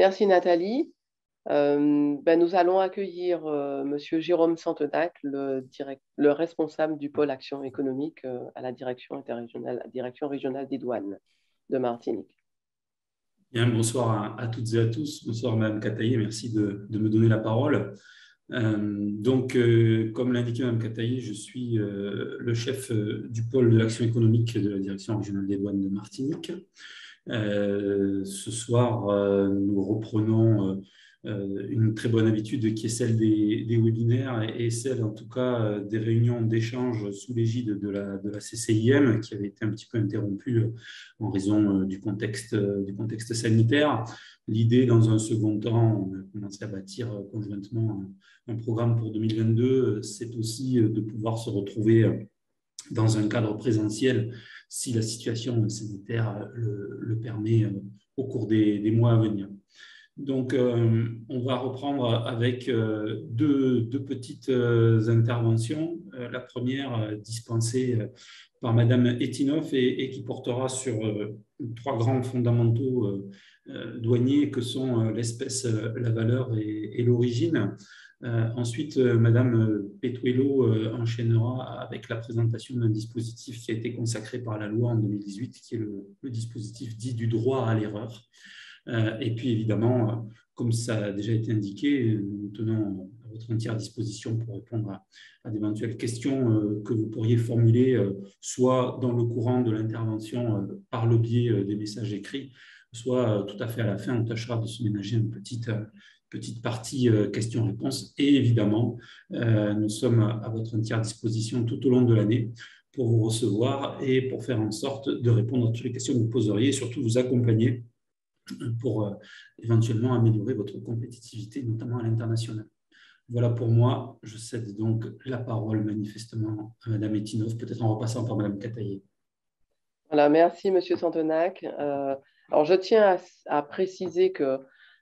Merci Nathalie. Nous allons accueillir Monsieur Jérôme Santenac, le responsable du pôle action économique à la direction interrégionale, la direction régionale des douanes de Martinique. Bien, bonsoir à toutes et à tous. Bonsoir Madame Cataillé, merci de me donner la parole. Comme l'indiquait Madame Cataillé, je suis le chef du pôle de l'action économique de la direction régionale des douanes de Martinique. Ce soir, nous reprenons une très bonne habitude qui est celle des webinaires et celle en tout cas des réunions d'échange sous l'égide de la CCIM qui avait été un petit peu interrompue en raison du contexte sanitaire. L'idée, dans un second temps, on a commencé à bâtir conjointement un programme pour 2022, c'est aussi de pouvoir se retrouver dans un cadre présentiel si la situation sanitaire le permet au cours des mois à venir. Donc, on va reprendre avec deux petites interventions. La première dispensée par Madame Etinoff et qui portera sur trois grands fondamentaux douaniers que sont l'espèce, la valeur et l'origine. Ensuite, Madame Petuello enchaînera avec la présentation d'un dispositif qui a été consacré par la loi en 2018, qui est le dispositif dit du droit à l'erreur. Et puis évidemment, comme ça a déjà été indiqué, nous tenons à votre entière disposition pour répondre à d'éventuelles questions que vous pourriez formuler, soit dans le courant de l'intervention par le biais des messages écrits, soit tout à fait à la fin, on tâchera de se ménager une petite partie questions-réponses. Et évidemment, nous sommes à votre entière disposition tout au long de l'année pour vous recevoir et pour faire en sorte de répondre à toutes les questions que vous poseriez et surtout vous accompagner pour éventuellement améliorer votre compétitivité, notamment à l'international. Voilà pour moi. Je cède donc la parole manifestement à Madame Etinoff, peut-être en repassant par Madame Cataillé. Voilà, merci Monsieur Santenac. Alors, je tiens à préciser que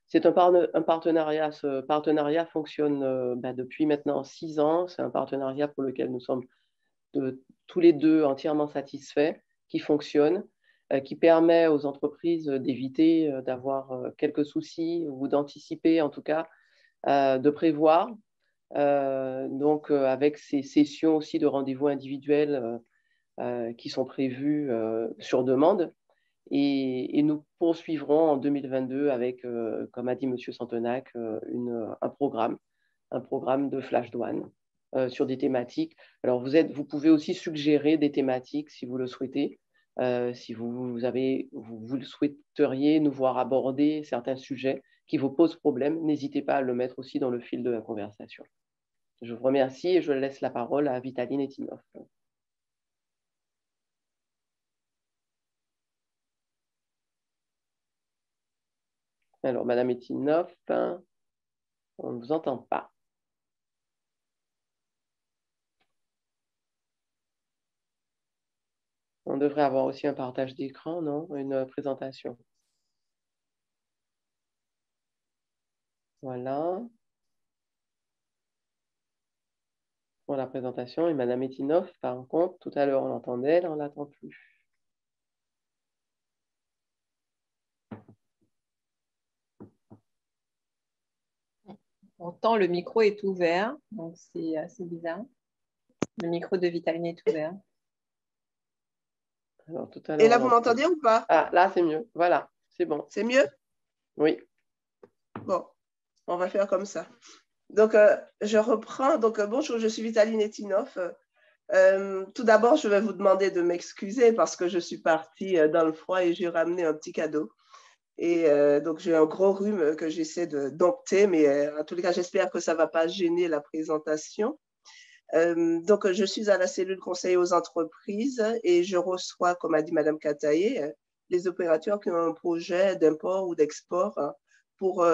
c'est un partenariat. Ce partenariat fonctionne depuis maintenant 6 ans. C'est un partenariat pour lequel nous sommes tous les deux entièrement satisfaits, qui fonctionne, qui permet aux entreprises d'éviter d'avoir quelques soucis ou d'anticiper, en tout cas, de prévoir. Avec ces sessions aussi de rendez-vous individuels qui sont prévues sur demande. Et nous poursuivrons en 2022 avec, comme a dit M. Santenac, un programme de flash douane sur des thématiques. Alors, vous pouvez aussi suggérer des thématiques si vous le souhaitez. Si vous le souhaiteriez nous voir aborder certains sujets qui vous posent problème, n'hésitez pas à le mettre aussi dans le fil de la conversation. Je vous remercie et je laisse la parole à Vitaline Etinoff. Alors, Madame Etinoff, on ne vous entend pas. On devrait avoir aussi un partage d'écran, non? Une présentation. Voilà. Pour la présentation. Et Madame Etinoff, par contre, tout à l'heure, on l'entendait, là, on ne l'entend plus. Pourtant, le micro est ouvert, donc c'est assez bizarre. Le micro de Vitaline est ouvert. Alors, tout à l'heure, et là, vous m'entendez ou pas? Ah, là, c'est mieux. Voilà, c'est bon. C'est mieux? Oui. Bon, on va faire comme ça. Donc, je reprends. Donc, bonjour, je suis Vitaline Etinoff. Tout d'abord, je vais vous demander de m'excuser parce que je suis partie dans le froid et j'ai ramené un petit cadeau. Et donc, j'ai un gros rhume que j'essaie de dompter, mais en tous les cas, j'espère que ça ne va pas gêner la présentation. Donc, je suis à la cellule conseil aux entreprises et je reçois, comme a dit Madame Cataillé, les opérateurs qui ont un projet d'import ou d'export pour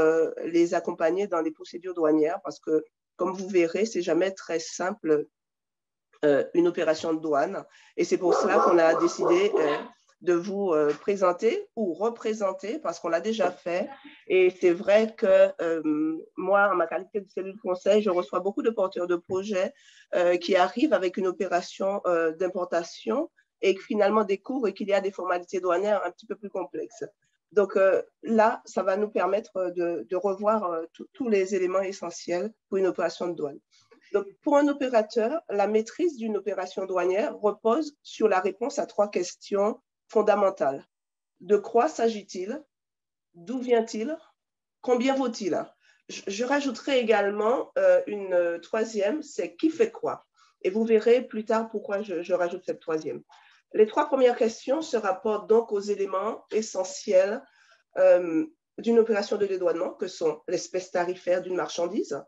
les accompagner dans les procédures douanières parce que, comme vous verrez, ce n'est jamais très simple une opération de douane. Et c'est pour cela qu'on a décidé de vous présenter ou représenter parce qu'on l'a déjà fait. Et c'est vrai que moi, en ma qualité de cellule conseil, je reçois beaucoup de porteurs de projets qui arrivent avec une opération d'importation et qui finalement découvrent qu'il y a des formalités douanières un petit peu plus complexes. Donc là, ça va nous permettre de revoir tous les éléments essentiels pour une opération de douane. Donc, pour un opérateur, la maîtrise d'une opération douanière repose sur la réponse à 3 questions fondamentales. De quoi s'agit-il? D'où vient-il? Combien vaut-il? Je rajouterai également une troisième, c'est qui fait quoi? Et vous verrez plus tard pourquoi je rajoute cette troisième. Les 3 premières questions se rapportent donc aux éléments essentiels d'une opération de dédouanement, que sont l'espèce tarifaire d'une marchandise,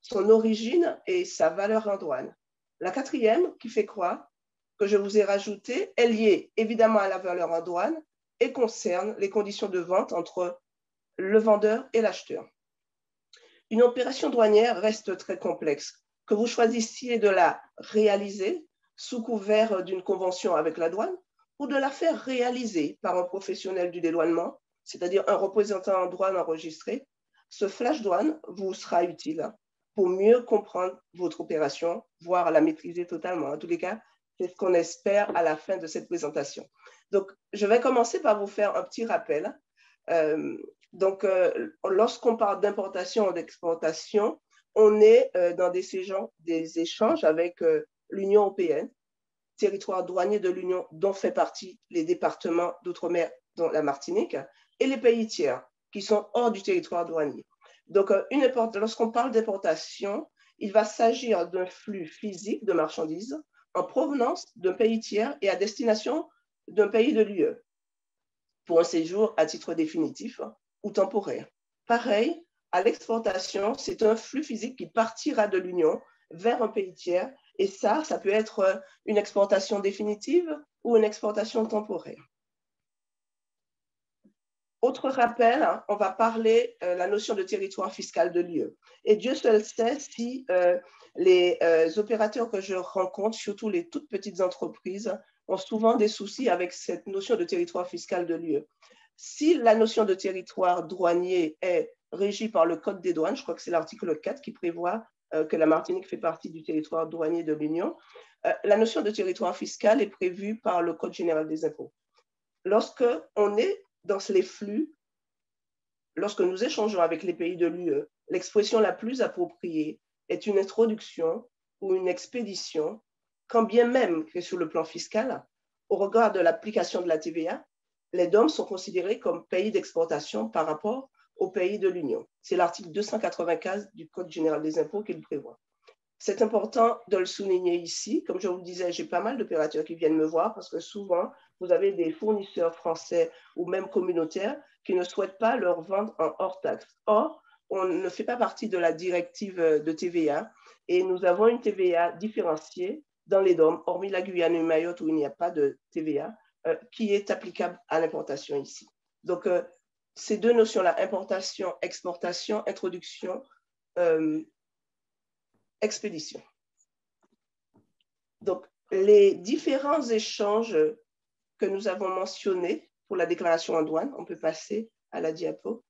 son origine et sa valeur en douane. La 4e, qui fait quoi, que je vous ai rajoutée, est liée évidemment à la valeur en douane et concerne les conditions de vente entre le vendeur et l'acheteur. Une opération douanière reste très complexe. Que vous choisissiez de la réaliser sous couvert d'une convention avec la douane ou de la faire réaliser par un professionnel du dédouanement, c'est-à-dire un représentant en douane enregistré, ce flash douane vous sera utile pour mieux comprendre votre opération, voire la maîtriser totalement. En tous les cas, c'est ce qu'on espère à la fin de cette présentation. Donc, je vais commencer par vous faire un petit rappel. Lorsqu'on parle d'importation ou d'exportation, on est dans des échanges avec l'Union européenne, territoire douanier de l'Union dont fait partie les départements d'outre-mer, dont la Martinique, et les pays tiers qui sont hors du territoire douanier. Donc, lorsqu'on parle d'importation, il va s'agir d'un flux physique de marchandises en provenance d'un pays tiers et à destination d'un pays de l'UE pour un séjour à titre définitif ou temporaire. Pareil, à l'exportation, c'est un flux physique qui partira de l'Union vers un pays tiers et ça peut être une exportation définitive ou une exportation temporaire. Autre rappel, on va parler la notion de territoire fiscal de l'UE. Et Dieu seul sait si les opérateurs que je rencontre, surtout les toutes petites entreprises, ont souvent des soucis avec cette notion de territoire fiscal de l'UE. Si la notion de territoire douanier est régie par le Code des douanes, je crois que c'est l'article 4 qui prévoit que la Martinique fait partie du territoire douanier de l'Union, la notion de territoire fiscal est prévue par le Code général des impôts. Lorsqu'on est dans les flux, lorsque nous échangeons avec les pays de l'UE, l'expression la plus appropriée est une introduction ou une expédition, quand bien même que sur le plan fiscal, au regard de l'application de la TVA, les DOM sont considérés comme pays d'exportation par rapport aux pays de l'Union. C'est l'article 295 du Code général des impôts qui le prévoit. C'est important de le souligner ici. Comme je vous le disais, j'ai pas mal d'opérateurs qui viennent me voir parce que souvent, vous avez des fournisseurs français ou même communautaires qui ne souhaitent pas leur vendre en hors taxe. Or, on ne fait pas partie de la directive de TVA et nous avons une TVA différenciée dans les DOM, hormis la Guyane et Mayotte où il n'y a pas de TVA, qui est applicable à l'importation ici. Donc, ces deux notions-là, importation, exportation, introduction, expédition. Donc, les différents échanges que nous avons mentionnés pour la déclaration en douane, on peut passer à la diapo,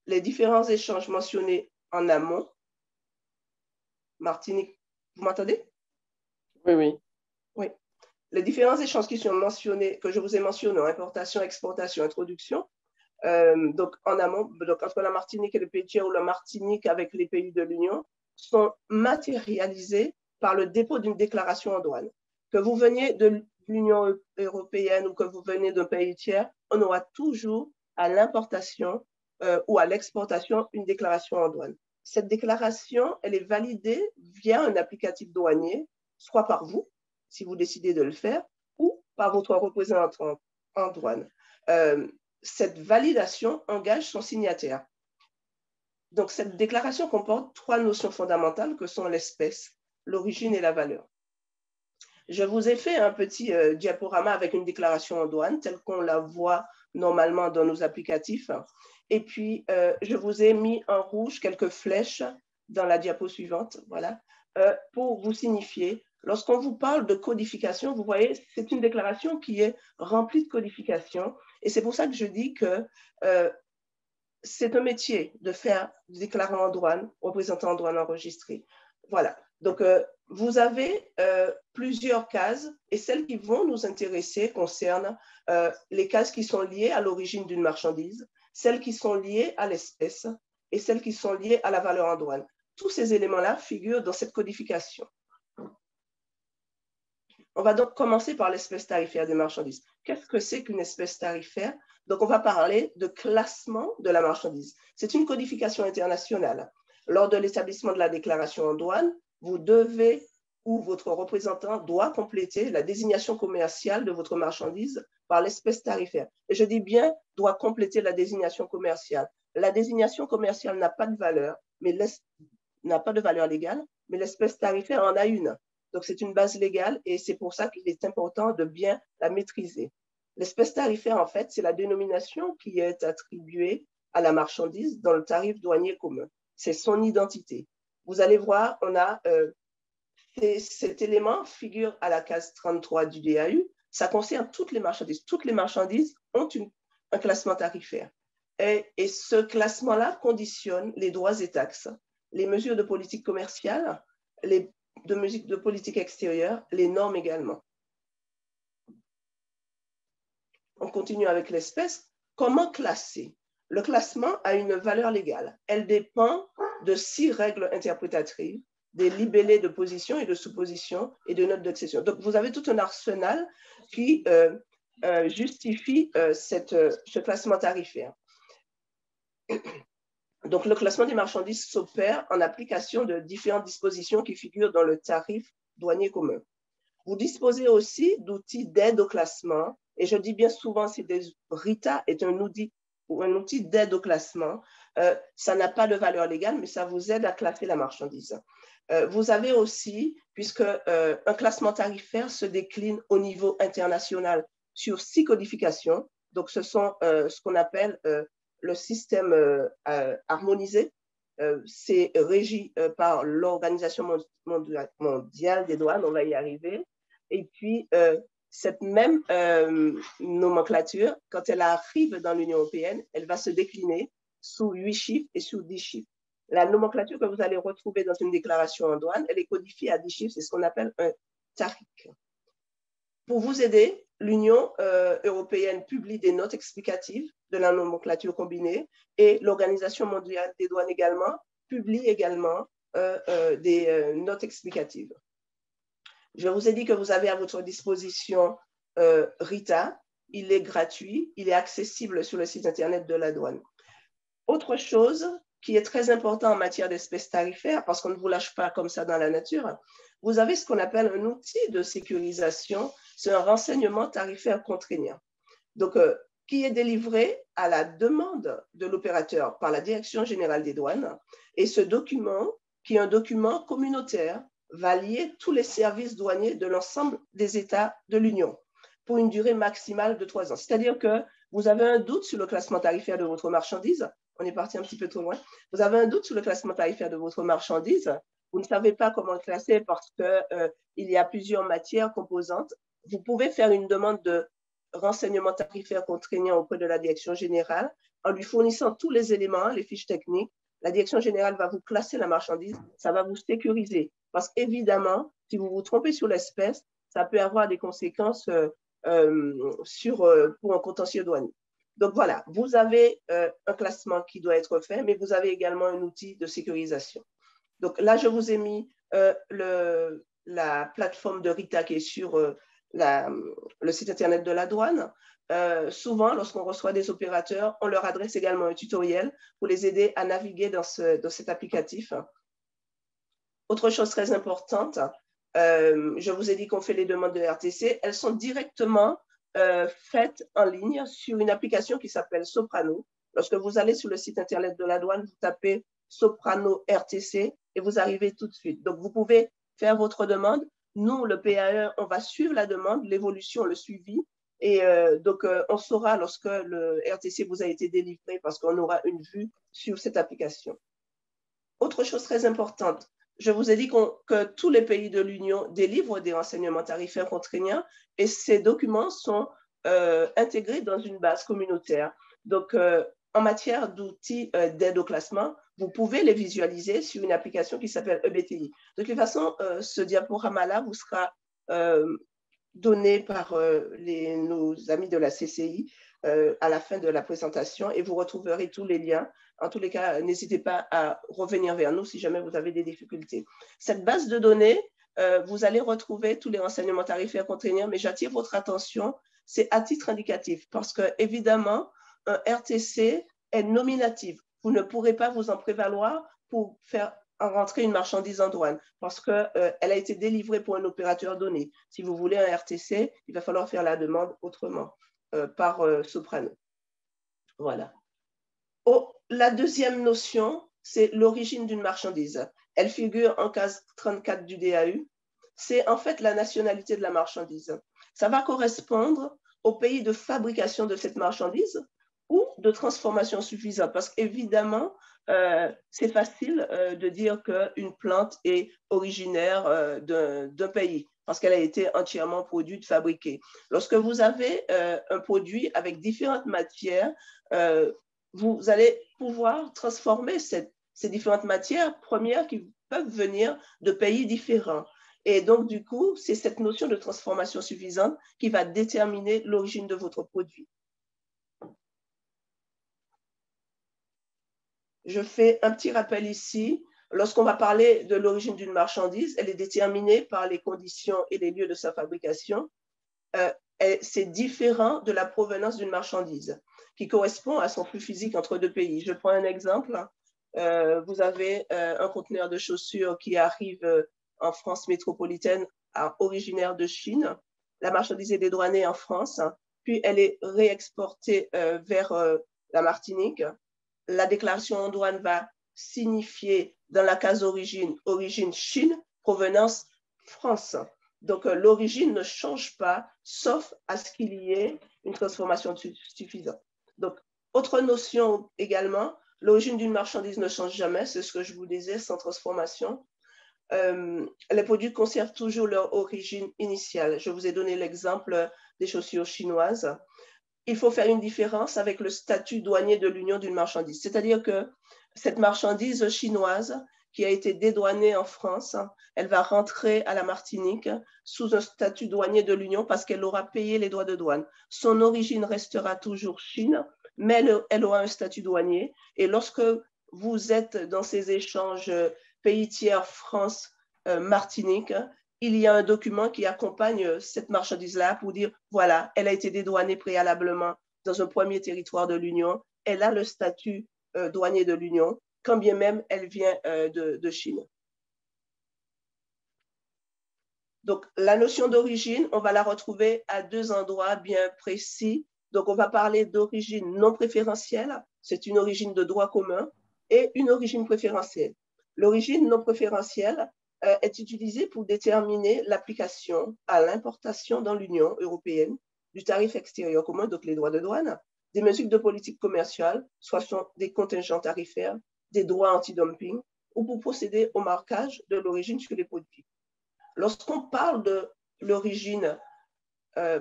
les différents échanges mentionnés en amont. Martinique, vous m'entendez? Oui, oui. Oui. Les différents échanges qui sont mentionnés, que je vous ai mentionnés, importation, exportation, introduction, donc en amont, donc entre la Martinique et le pays tiers ou la Martinique avec les pays de l'Union, sont matérialisés par le dépôt d'une déclaration en douane. Que vous veniez de l'Union européenne ou que vous venez d'un pays tiers, on aura toujours à l'importation ou à l'exportation une déclaration en douane. Cette déclaration, elle est validée via un applicatif douanier, soit par vous, si vous décidez de le faire, ou par votre représentant en douane. Cette validation engage son signataire. Donc, cette déclaration comporte 3 notions fondamentales que sont l'espèce, l'origine et la valeur. Je vous ai fait un petit diaporama avec une déclaration en douane, telle qu'on la voit normalement dans nos applicatifs. Et puis, je vous ai mis en rouge quelques flèches dans la diapo suivante, voilà, pour vous signifier. Lorsqu'on vous parle de codification, vous voyez, c'est une déclaration qui est remplie de codification. Et c'est pour ça que je dis que c'est un métier de faire déclarer en douane, représentant en douane enregistré. Voilà. Donc, vous avez plusieurs cases et celles qui vont nous intéresser concernent les cases qui sont liées à l'origine d'une marchandise, celles qui sont liées à l'espèce et celles qui sont liées à la valeur en douane. Tous ces éléments-là figurent dans cette codification. On va donc commencer par l'espèce tarifaire des marchandises. Qu'est-ce que c'est qu'une espèce tarifaire? Donc, on va parler de classement de la marchandise. C'est une codification internationale. Lors de l'établissement de la déclaration en douane, vous devez ou votre représentant doit compléter la désignation commerciale de votre marchandise par l'espèce tarifaire. Et je dis bien doit compléter la désignation commerciale. La désignation commerciale n'a pas de valeur, n'a pas de valeur légale, mais l'espèce tarifaire en a une. Donc, c'est une base légale et c'est pour ça qu'il est important de bien la maîtriser. L'espèce tarifaire, en fait, c'est la dénomination qui est attribuée à la marchandise dans le tarif douanier commun. C'est son identité. Vous allez voir, on a cet élément figure à la case 33 du DAU. Ça concerne toutes les marchandises. Toutes les marchandises ont un classement tarifaire. Et ce classement-là conditionne les droits et taxes, les mesures de politique commerciale, de politique extérieure, les normes également. On continue avec l'espèce. Comment classer? Le classement a une valeur légale. Elle dépend de 6 règles interprétatives, des libellés de position et de sous-position et de notes d'accession. Donc, vous avez tout un arsenal qui justifie ce classement tarifaire. Donc, le classement des marchandises s'opère en application de différentes dispositions qui figurent dans le tarif douanier commun. Vous disposez aussi d'outils d'aide au classement, et je dis bien souvent, RITA est un outil d'aide au classement. Ça n'a pas de valeur légale, mais ça vous aide à classer la marchandise. Vous avez aussi, puisque un classement tarifaire se décline au niveau international sur 6 codifications, donc ce sont ce qu'on appelle le système harmonisé. C'est régi par l'Organisation mondiale des douanes, on va y arriver. Et puis, cette même nomenclature, quand elle arrive dans l'Union européenne, elle va se décliner sous 8 chiffres et sous 10 chiffres. La nomenclature que vous allez retrouver dans une déclaration en douane, elle est codifiée à 10 chiffres, c'est ce qu'on appelle un TARIC. Pour vous aider, l'Union européenne publie des notes explicatives de la nomenclature combinée et l'Organisation mondiale des douanes également publie également des notes explicatives. Je vous ai dit que vous avez à votre disposition RITA. Il est gratuit, il est accessible sur le site internet de la douane. Autre chose qui est très important en matière d'espèces tarifaires, parce qu'on ne vous lâche pas comme ça dans la nature, vous avez ce qu'on appelle un outil de sécurisation, c'est un renseignement tarifaire contraignant. Donc, qui est délivré à la demande de l'opérateur par la Direction générale des douanes. Et ce document, qui est un document communautaire, va lier tous les services douaniers de l'ensemble des États de l'Union pour une durée maximale de 3 ans. C'est-à-dire que vous avez un doute sur le classement tarifaire de votre marchandise, on est parti un petit peu trop loin, vous avez un doute sur le classement tarifaire de votre marchandise, vous ne savez pas comment le classer parce qu'il y a plusieurs matières composantes, vous pouvez faire une demande de renseignement tarifaire contraignant auprès de la Direction générale en lui fournissant tous les éléments, les fiches techniques. La Direction générale va vous classer la marchandise, ça va vous sécuriser. Parce qu'évidemment, si vous vous trompez sur l'espèce, ça peut avoir des conséquences pour un contentieux douanier. Donc voilà, vous avez un classement qui doit être fait, mais vous avez également un outil de sécurisation. Donc là, je vous ai mis la plateforme de RITA qui est sur le site internet de la douane. Souvent, lorsqu'on reçoit des opérateurs, on leur adresse également un tutoriel pour les aider à naviguer dans cet applicatif. Autre chose très importante, je vous ai dit qu'on fait les demandes de RTC, elles sont directement faites en ligne sur une application qui s'appelle Soprano. Lorsque vous allez sur le site internet de la douane, vous tapez Soprano RTC et vous arrivez tout de suite. Donc, vous pouvez faire votre demande. Nous, le PAE, on va suivre la demande, l'évolution, le suivi. Et donc, on saura lorsque le RTC vous a été délivré parce qu'on aura une vue sur cette application. Autre chose très importante, je vous ai dit que tous les pays de l'Union délivrent des renseignements tarifaires contraignants et ces documents sont intégrés dans une base communautaire. Donc, en matière d'outils d'aide au classement, vous pouvez les visualiser sur une application qui s'appelle EBTI. De toute façon, ce diaporama-là vous sera donné par nos amis de la CCI à la fin de la présentation et vous retrouverez tous les liens. En tous les cas, n'hésitez pas à revenir vers nous si jamais vous avez des difficultés. Cette base de données, vous allez retrouver tous les renseignements tarifaires contraignants, mais j'attire votre attention, c'est à titre indicatif parce que, évidemment, un RTC est nominatif. Vous ne pourrez pas vous en prévaloir pour faire rentrer une marchandise en douane parce qu'elle a été délivrée pour un opérateur donné. Si vous voulez un RTC, il va falloir faire la demande autrement par Soprano. Voilà. La deuxième notion, c'est l'origine d'une marchandise. Elle figure en case 34 du DAU. C'est en fait la nationalité de la marchandise. Ça va correspondre au pays de fabrication de cette marchandise ou de transformation suffisante. Parce qu'évidemment, c'est facile de dire qu'une plante est originaire d'un pays parce qu'elle a été entièrement produite, fabriquée. Lorsque vous avez un produit avec différentes matières, vous allez pouvoir transformer ces différentes matières premières qui peuvent venir de pays différents. Et donc, du coup, c'est cette notion de transformation suffisante qui va déterminer l'origine de votre produit. Je fais un petit rappel ici. Lorsqu'on va parler de l'origine d'une marchandise, elle est déterminée par les conditions et les lieux de sa fabrication. C'est différent de la provenance d'une marchandise qui correspond à son flux physique entre deux pays. Je prends un exemple. Vous avez un conteneur de chaussures qui arrive en France métropolitaine, originaire de Chine. La marchandise est dédouanée en France, puis elle est réexportée vers la Martinique. La déclaration en douane va signifier dans la case origine, origine Chine, provenance France. Donc, l'origine ne change pas, sauf à ce qu'il y ait une transformation suffisante. Donc, autre notion également, l'origine d'une marchandise ne change jamais, c'est ce que je vous disais, sans transformation. Les produits conservent toujours leur origine initiale. Je vous ai donné l'exemple des chaussures chinoises. Il faut faire une différence avec le statut douanier de l'Union d'une marchandise. C'est-à-dire que cette marchandise chinoise qui a été dédouanée en France, elle va rentrer à la Martinique sous un statut douanier de l'Union parce qu'elle aura payé les droits de douane. Son origine restera toujours Chine, mais elle aura un statut douanier. Et lorsque vous êtes dans ces échanges pays tiers, France, Martinique, il y a un document qui accompagne cette marchandise-là pour dire, voilà, elle a été dédouanée préalablement dans un premier territoire de l'Union, elle a le statut douanier de l'Union, quand bien même elle vient de Chine. Donc, la notion d'origine, on va la retrouver à deux endroits bien précis. Donc, on va parler d'origine non préférentielle, c'est une origine de droit commun, et une origine préférentielle. L'origine non préférentielle est utilisée pour déterminer l'application à l'importation dans l'Union européenne du tarif extérieur commun, donc les droits de douane, des mesures de politique commerciale, soit des contingents tarifaires, des droits anti-dumping, ou pour procéder au marquage de l'origine sur les produits. Lorsqu'on parle de l'origine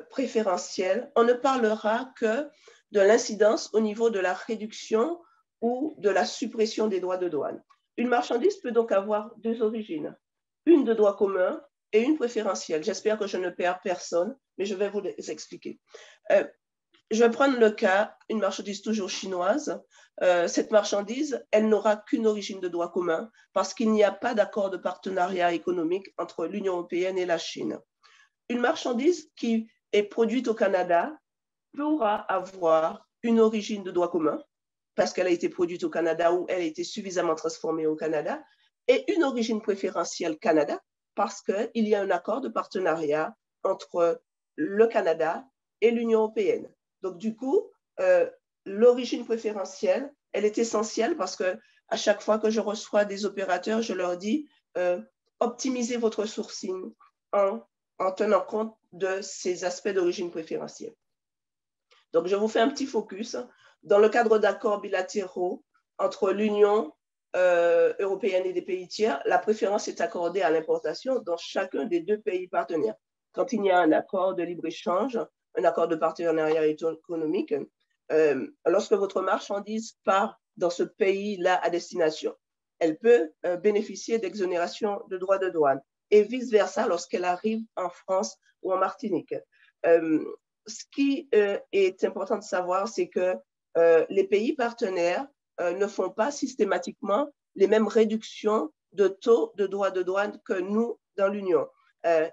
préférentielle, on ne parlera que de l'incidence au niveau de la réduction ou de la suppression des droits de douane. Une marchandise peut donc avoir deux origines, une de droit commun et une préférentielle. J'espère que je ne perds personne, mais je vais vous les expliquer. Je vais prendre le cas, une marchandise toujours chinoise. Cette marchandise, elle n'aura qu'une origine de droit commun parce qu'il n'y a pas d'accord de partenariat économique entre l'Union européenne et la Chine. Une marchandise qui est produite au Canada pourra avoir une origine de droit commun parce qu'elle a été produite au Canada ou elle a été suffisamment transformée au Canada, et une origine préférentielle Canada parce qu'il y a un accord de partenariat entre le Canada et l'Union européenne. Donc, du coup, l'origine préférentielle, elle est essentielle parce qu'à chaque fois que je reçois des opérateurs, je leur dis optimisez votre sourcing en tenant compte de ces aspects d'origine préférentielle. Donc, je vous fais un petit focus. Dans le cadre d'accords bilatéraux entre l'Union européenne et des pays tiers, la préférence est accordée à l'importation dans chacun des deux pays partenaires. Quand il y a un accord de libre-échange, un accord de partenariat économique, lorsque votre marchandise part dans ce pays-là à destination, elle peut bénéficier d'exonération de droits de douane et vice-versa lorsqu'elle arrive en France ou en Martinique. Ce qui est important de savoir, c'est que les pays partenaires ne font pas systématiquement les mêmes réductions de taux de droits de douane que nous dans l'Union.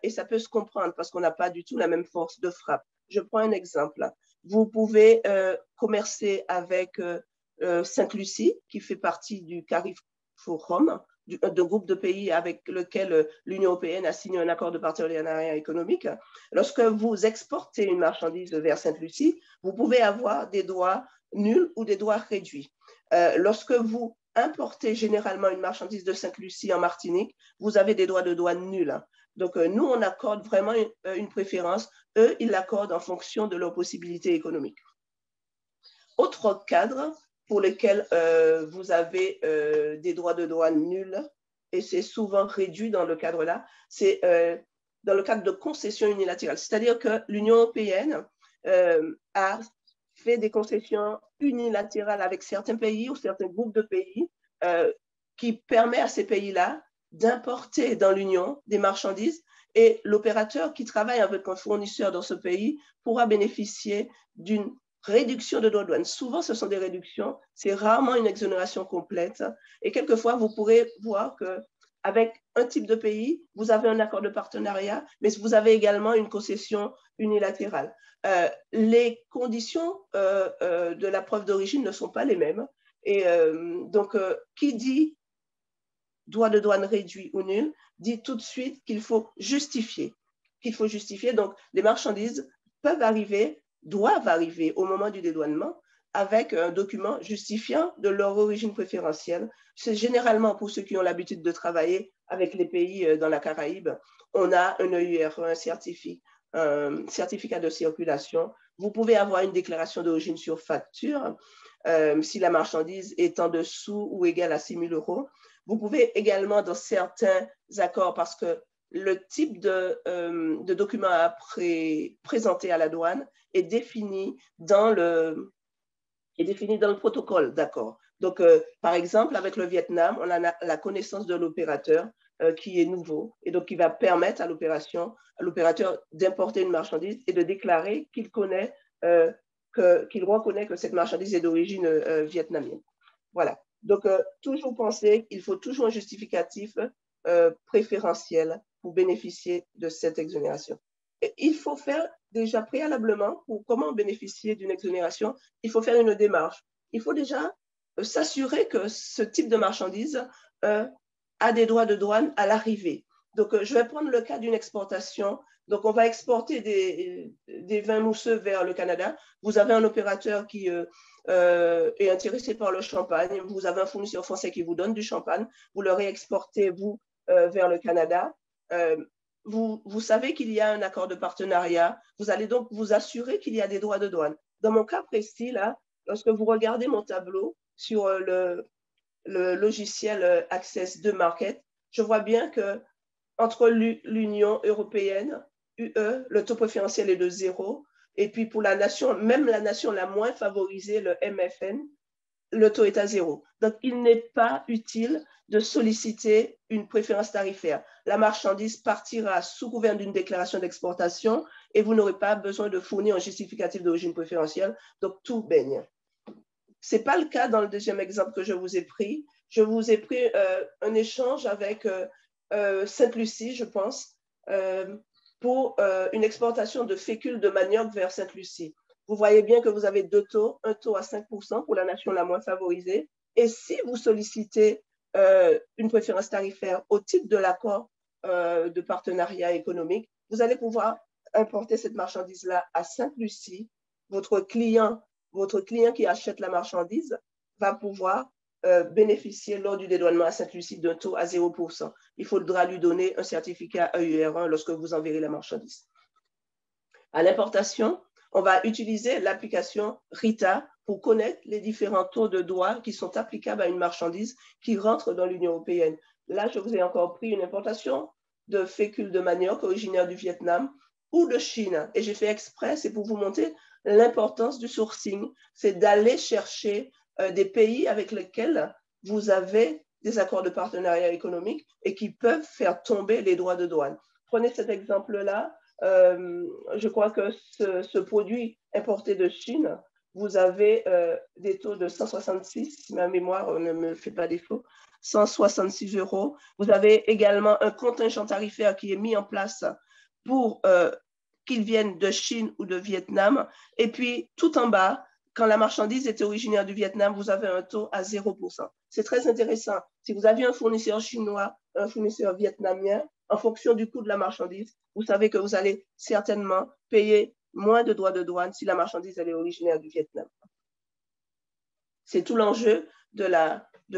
Et ça peut se comprendre parce qu'on n'a pas du tout la même force de frappe. Je prends un exemple. Vous pouvez commercer avec Sainte-Lucie, qui fait partie du CARIFORUM, d'un groupe de pays avec lequel l'Union européenne a signé un accord de partenariat économique. Lorsque vous exportez une marchandise vers Sainte-Lucie, vous pouvez avoir des droits nuls ou des droits réduits. Lorsque vous importez généralement une marchandise de Sainte-Lucie en Martinique, vous avez des droits de douane nuls. Donc, nous, on accorde vraiment une préférence. Eux, ils l'accordent en fonction de leurs possibilités économiques. Autre cadre pour lesquels vous avez des droits de douane nuls, et c'est souvent réduit dans le cadre-là, c'est dans le cadre de concessions unilatérales. C'est-à-dire que l'Union européenne a fait des concessions unilatérales avec certains pays ou certains groupes de pays qui permet à ces pays-là d'importer dans l'Union des marchandises et l'opérateur qui travaille avec un fournisseur dans ce pays pourra bénéficier d'une réduction de droits de douane. Souvent, ce sont des réductions, c'est rarement une exonération complète. Et quelquefois, vous pourrez voir qu'avec un type de pays, vous avez un accord de partenariat, mais vous avez également une concession unilatérale. Les conditions de la preuve d'origine ne sont pas les mêmes. Et donc, qui dit droit de douane réduit ou nul, dit tout de suite qu'il faut justifier. Donc, les marchandises peuvent arriver, doivent arriver au moment du dédouanement avec un document justifiant de leur origine préférentielle. C'est généralement pour ceux qui ont l'habitude de travailler avec les pays dans la Caraïbe, on a un EUR, un certificat de circulation. Vous pouvez avoir une déclaration d'origine sur facture si la marchandise est en dessous ou égale à 6 000 €. Vous pouvez également, dans certains accords, parce que le type de document à présenter à la douane est défini dans le protocole d'accord. Donc, par exemple, avec le Vietnam, on a la connaissance de l'opérateur qui est nouveau et donc qui va permettre à l'opérateur d'importer une marchandise et de déclarer qu'il connaît, qu'il reconnaît que cette marchandise est d'origine vietnamienne. Voilà. Donc, toujours penser qu'il faut toujours un justificatif préférentiel pour bénéficier de cette exonération. Et il faut faire déjà préalablement, pour comment bénéficier d'une exonération, il faut faire une démarche. Il faut déjà s'assurer que ce type de marchandise a des droits de douane à l'arrivée. Donc, je vais prendre le cas d'une exportation. Donc, on va exporter des vins mousseux vers le Canada. Vous avez un opérateur qui est intéressé par le champagne. Vous avez un fournisseur français qui vous donne du champagne. Vous le réexportez, vous, vers le Canada. Vous savez qu'il y a un accord de partenariat. Vous allez donc vous assurer qu'il y a des droits de douane. Dans mon cas précis, là, lorsque vous regardez mon tableau sur le logiciel Access 2 Market, je vois bien que entre l'Union européenne, UE, le taux préférentiel est de 0. Et puis pour la nation, même la nation la moins favorisée, le MFN, le taux est à 0. Donc, il n'est pas utile de solliciter une préférence tarifaire. La marchandise partira sous couvert d'une déclaration d'exportation et vous n'aurez pas besoin de fournir un justificatif d'origine préférentielle. Donc, tout baigne. Ce n'est pas le cas dans le deuxième exemple que je vous ai pris. Je vous ai pris un échange avec Sainte-Lucie, je pense, pour une exportation de fécule de manioc vers Sainte-Lucie. Vous voyez bien que vous avez deux taux, un taux à 5% pour la nation la moins favorisée. Et si vous sollicitez une préférence tarifaire au titre de l'accord de partenariat économique, vous allez pouvoir importer cette marchandise-là à Sainte-Lucie. Votre client qui achète la marchandise va pouvoir bénéficier lors du dédouanement à Sainte-Lucie d'un taux à 0%. Il faudra lui donner un certificat EUR1 lorsque vous enverrez la marchandise. À l'importation, on va utiliser l'application RITA pour connaître les différents taux de douane qui sont applicables à une marchandise qui rentre dans l'Union européenne. Là, je vous ai encore pris une importation de fécule de manioc originaire du Vietnam ou de Chine. Et j'ai fait exprès, c'est pour vous montrer l'importance du sourcing, c'est d'aller chercher des pays avec lesquels vous avez des accords de partenariat économique et qui peuvent faire tomber les droits de douane. Prenez cet exemple-là. Je crois que ce produit importé de Chine, vous avez des taux de 166, si ma mémoire ne me fait pas défaut, 166 €. Vous avez également un contingent tarifaire qui est mis en place pour qu'ils viennent de Chine ou de Vietnam. Et puis, tout en bas, quand la marchandise était originaire du Vietnam, vous avez un taux à 0%. C'est très intéressant. Si vous aviez un fournisseur chinois, un fournisseur vietnamien, en fonction du coût de la marchandise, vous savez que vous allez certainement payer moins de droits de douane si la marchandise elle est originaire du Vietnam. C'est tout l'enjeu de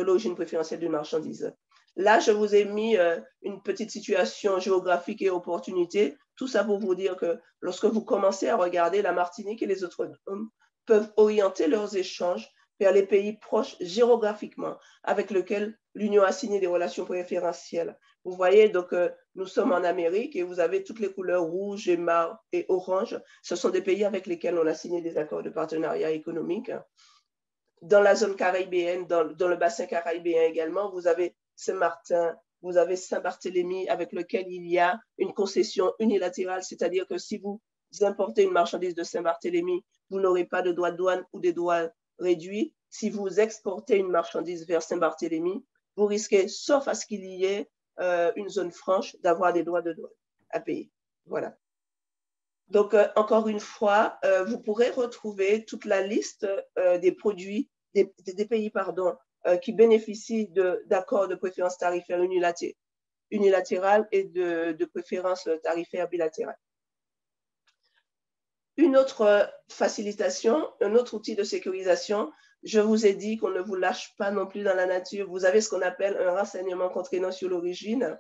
l'origine préférentielle d'une marchandise. Là, je vous ai mis une petite situation géographique et opportunité. Tout ça pour vous dire que lorsque vous commencez à regarder, la Martinique et les autres peuvent orienter leurs échanges vers les pays proches géographiquement avec lesquels l'Union a signé des relations préférentielles. Vous voyez, donc, nous sommes en Amérique et vous avez toutes les couleurs rouge et marre et orange. Ce sont des pays avec lesquels on a signé des accords de partenariat économique. Dans la zone caribéenne, dans le bassin caribéen également, vous avez Saint-Martin, vous avez Saint-Barthélemy avec lequel il y a une concession unilatérale, c'est-à-dire que si vous importez une marchandise de Saint-Barthélemy, vous n'aurez pas de droits de douane ou des droits réduits. Si vous exportez une marchandise vers Saint-Barthélemy, vous risquez, sauf à ce qu'il y ait une zone franche, d'avoir des droits de douane à payer. Voilà. Donc, encore une fois, vous pourrez retrouver toute la liste des produits, des pays, pardon, qui bénéficient d'accords de préférence tarifaire unilatérale et de préférence tarifaire bilatérale. Une autre facilitation, un autre outil de sécurisation, je vous ai dit qu'on ne vous lâche pas non plus dans la nature. Vous avez ce qu'on appelle un renseignement contraignant sur l'origine.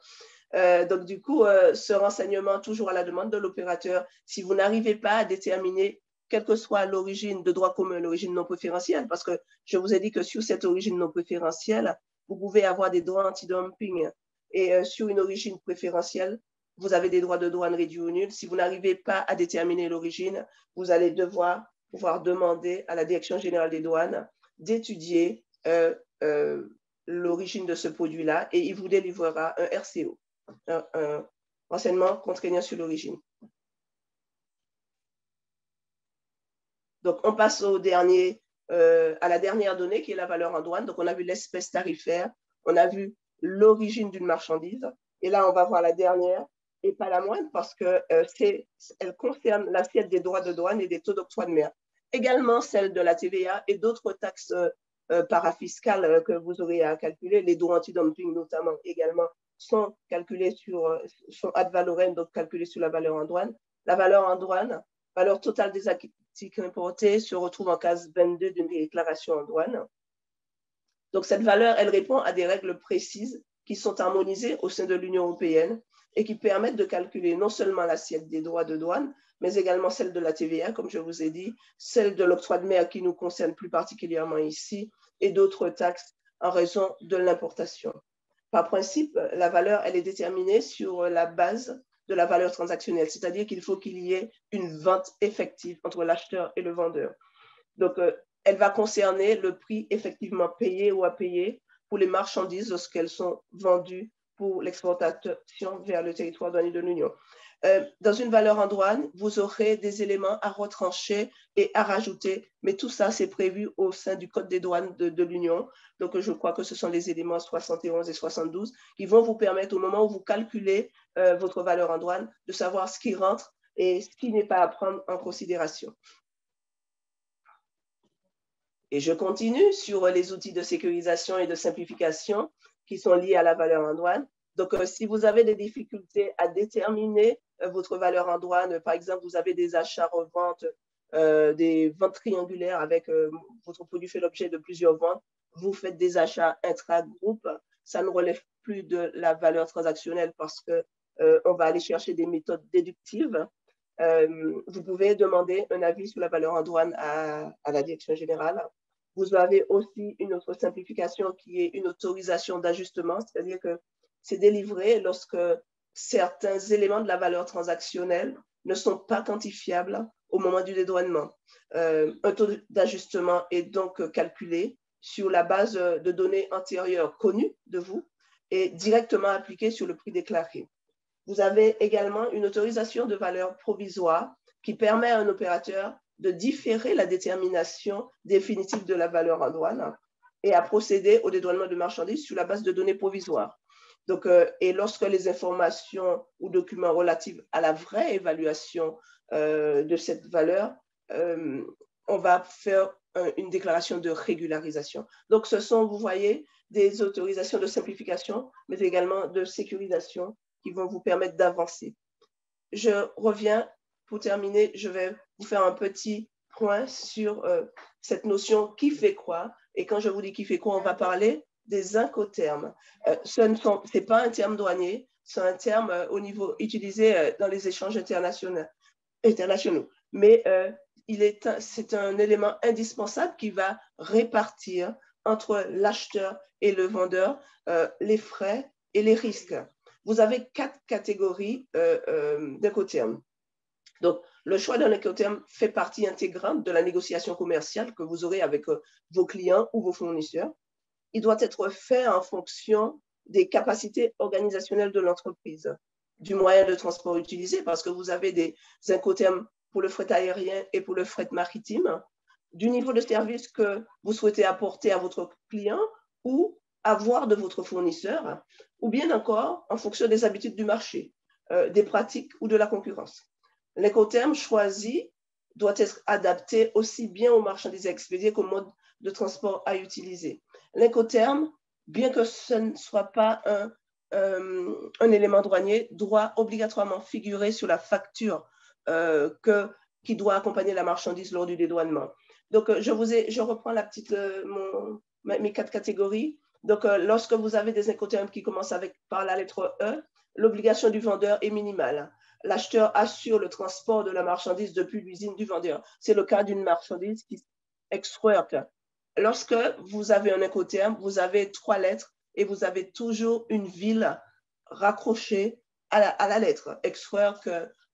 Donc, du coup, ce renseignement, toujours à la demande de l'opérateur, si vous n'arrivez pas à déterminer quelle que soit l'origine de droit commun, l'origine non préférentielle, parce que je vous ai dit que sur cette origine non préférentielle, vous pouvez avoir des droits anti-dumping. Et sur une origine préférentielle, vous avez des droits de douane réduits ou nuls. Si vous n'arrivez pas à déterminer l'origine, vous allez devoir pouvoir demander à la Direction générale des douanes d'étudier l'origine de ce produit-là et il vous délivrera un RCO, un renseignement contraignant sur l'origine. Donc, on passe à la dernière donnée qui est la valeur en douane. Donc, on a vu l'espèce tarifaire, on a vu l'origine d'une marchandise. Et là, on va voir la dernière et pas la moindre parce qu'elle concerne l'assiette des droits de douane et des taux d'octroi de mer. Également celle de la TVA et d'autres taxes parafiscales que vous aurez à calculer. Les droits anti-dumping notamment également sont calculés sont ad valorem, donc calculés sur la valeur en douane. La valeur en douane, valeur totale des articles importés, se retrouve en case 22 d'une déclaration en douane. Donc, cette valeur, elle répond à des règles précises qui sont harmonisées au sein de l'Union européenne et qui permettent de calculer non seulement l'assiette des droits de douane, mais également celle de la TVA, comme je vous ai dit, celle de l'octroi de mer qui nous concerne plus particulièrement ici, et d'autres taxes en raison de l'importation. Par principe, la valeur, elle est déterminée sur la base de la valeur transactionnelle, c'est-à-dire qu'il faut qu'il y ait une vente effective entre l'acheteur et le vendeur. Donc, elle va concerner le prix effectivement payé ou à payer pour les marchandises lorsqu'elles sont vendues pour l'exportation vers le territoire douanier de l'Union. Dans une valeur en douane, vous aurez des éléments à retrancher et à rajouter, mais tout ça, c'est prévu au sein du Code des douanes de l'Union. Donc, je crois que ce sont les éléments 71 et 72 qui vont vous permettre, au moment où vous calculez votre valeur en douane, de savoir ce qui rentre et ce qui n'est pas à prendre en considération. Et je continue sur les outils de sécurisation et de simplification qui sont liés à la valeur en douane. Donc, si vous avez des difficultés à déterminer votre valeur en douane, par exemple, vous avez des achats-reventes, des ventes triangulaires avec votre produit fait l'objet de plusieurs ventes, vous faites des achats intra-groupe, ça ne relève plus de la valeur transactionnelle parce qu'on va aller chercher des méthodes déductives. Vous pouvez demander un avis sur la valeur en douane à la Direction générale. Vous avez aussi une autre simplification qui est une autorisation d'ajustement, c'est-à-dire que c'est délivré lorsque certains éléments de la valeur transactionnelle ne sont pas quantifiables au moment du dédouanement. Un taux d'ajustement est donc calculé sur la base de données antérieures connues de vous et directement appliquées sur le prix déclaré. Vous avez également une autorisation de valeur provisoire qui permet à un opérateur de différer la détermination définitive de la valeur en douane et à procéder au dédouanement de marchandises sur la base de données provisoires. Donc, et lorsque les informations ou documents relatifs à la vraie évaluation de cette valeur, on va faire une déclaration de régularisation. Donc, ce sont, vous voyez, des autorisations de simplification, mais également de sécurisation qui vont vous permettre d'avancer. Je reviens, pour terminer, je vais vous faire un petit point sur cette notion qui fait quoi. Et quand je vous dis qui fait quoi, on va parler des incoterms. Ce n'est pas un terme douanier, c'est un terme au niveau utilisé dans les échanges internationaux. Mais c'est un élément indispensable qui va répartir entre l'acheteur et le vendeur les frais et les risques. Vous avez 4 catégories d'incoterms. Donc, le choix d'un incoterm fait partie intégrante de la négociation commerciale que vous aurez avec vos clients ou vos fournisseurs. Il doit être fait en fonction des capacités organisationnelles de l'entreprise, du moyen de transport utilisé, parce que vous avez des incoterms pour le fret aérien et pour le fret maritime, du niveau de service que vous souhaitez apporter à votre client ou avoir de votre fournisseur, ou bien encore en fonction des habitudes du marché, des pratiques ou de la concurrence. L'incoterm choisi doit être adapté aussi bien aux marchandises à expédier qu'au mode de transport à utiliser. L'incoterm, bien que ce ne soit pas un élément douanier, doit obligatoirement figurer sur la facture qui doit accompagner la marchandise lors du dédouanement. Donc, je reprends mes 4 catégories. Donc, lorsque vous avez des incoterms qui commencent par la lettre E, l'obligation du vendeur est minimale. L'acheteur assure le transport de la marchandise depuis l'usine du vendeur. C'est le cas d'une marchandise qui ex-work. Lorsque vous avez un incoterm, vous avez 3 lettres et vous avez toujours une ville raccrochée à la lettre. Ex-work,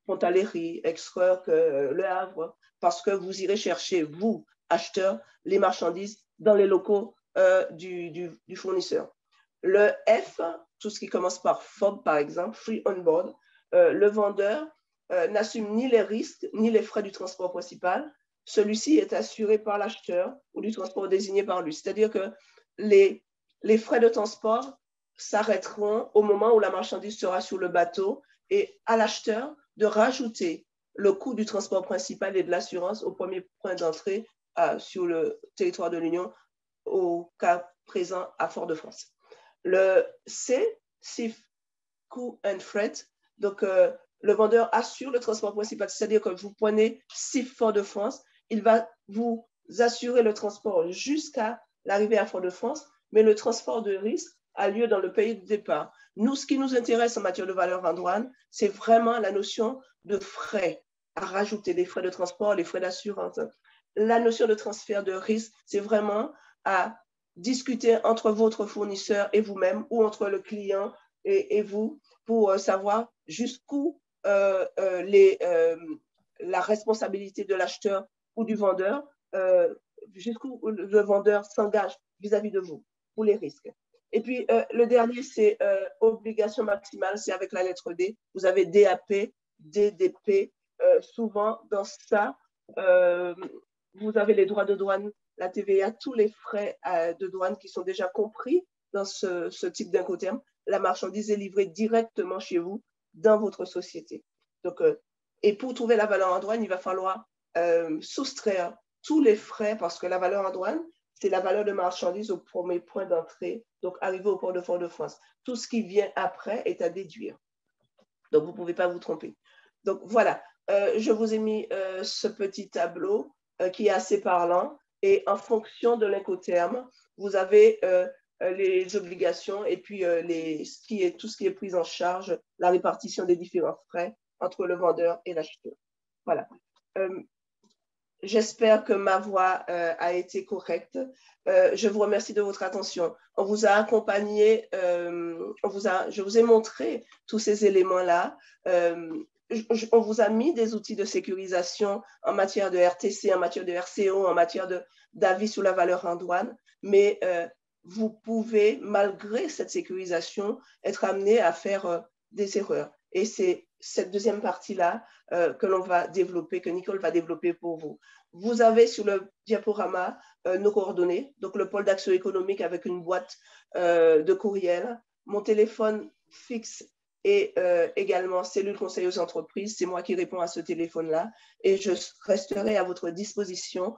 Pontaléry, ex-work, Le Havre, parce que vous irez chercher, vous, acheteurs, les marchandises dans les locaux du fournisseur. Le F, tout ce qui commence par FOB, par exemple, Free On Board, le vendeur n'assume ni les risques ni les frais du transport principal. Celui-ci est assuré par l'acheteur ou du transport désigné par lui. C'est-à-dire que les frais de transport s'arrêteront au moment où la marchandise sera sur le bateau et à l'acheteur de rajouter le coût du transport principal et de l'assurance au premier point d'entrée sur le territoire de l'Union, au cas présent à Fort-de-France. Le C, Safe Coût and Freight. Donc, le vendeur assure le transport principal, c'est-à-dire que vous prenez SIF Fort-de-France, il va vous assurer le transport jusqu'à l'arrivée à Fort-de-France, mais le transport de risque a lieu dans le pays de départ. Nous, ce qui nous intéresse en matière de valeur en douane, c'est vraiment la notion de frais à rajouter, des frais de transport, les frais d'assurance. La notion de transfert de risque, c'est vraiment à discuter entre votre fournisseur et vous-même ou entre le client et vous pour savoir jusqu'où la responsabilité de l'acheteur ou du vendeur, jusqu'où le vendeur s'engage vis-à-vis de vous pour les risques. Et puis, le dernier, c'est obligation maximale, c'est avec la lettre D. Vous avez DAP, DDP. Souvent, dans ça, vous avez les droits de douane, la TVA, tous les frais de douane qui sont déjà compris dans ce type d'incoterm. La marchandise est livrée directement chez vous, dans votre société. Donc, et pour trouver la valeur en douane, il va falloir soustraire tous les frais, parce que la valeur en douane, c'est la valeur de marchandise au premier point d'entrée, donc arrivé au port de Fort-de-France. Tout ce qui vient après est à déduire. Donc, vous ne pouvez pas vous tromper. Donc, voilà, je vous ai mis ce petit tableau qui est assez parlant. Et en fonction de l'incoterm, vous avez les obligations et puis tout ce qui est pris en charge, la répartition des différents frais entre le vendeur et l'acheteur. Voilà. J'espère que ma voix a été correcte. Je vous remercie de votre attention. On vous a accompagné, je vous ai montré tous ces éléments-là. on vous a mis des outils de sécurisation en matière de RTC, en matière de RCO, en matière d'avis sur la valeur en douane, mais vous pouvez, malgré cette sécurisation, être amené à faire des erreurs. Et c'est cette deuxième partie-là que l'on va développer, que Nicole va développer pour vous. Vous avez sur le diaporama nos coordonnées, donc le pôle d'action économique avec une boîte de courriel, mon téléphone fixe et également cellule conseil aux entreprises. C'est moi qui réponds à ce téléphone-là et je resterai à votre disposition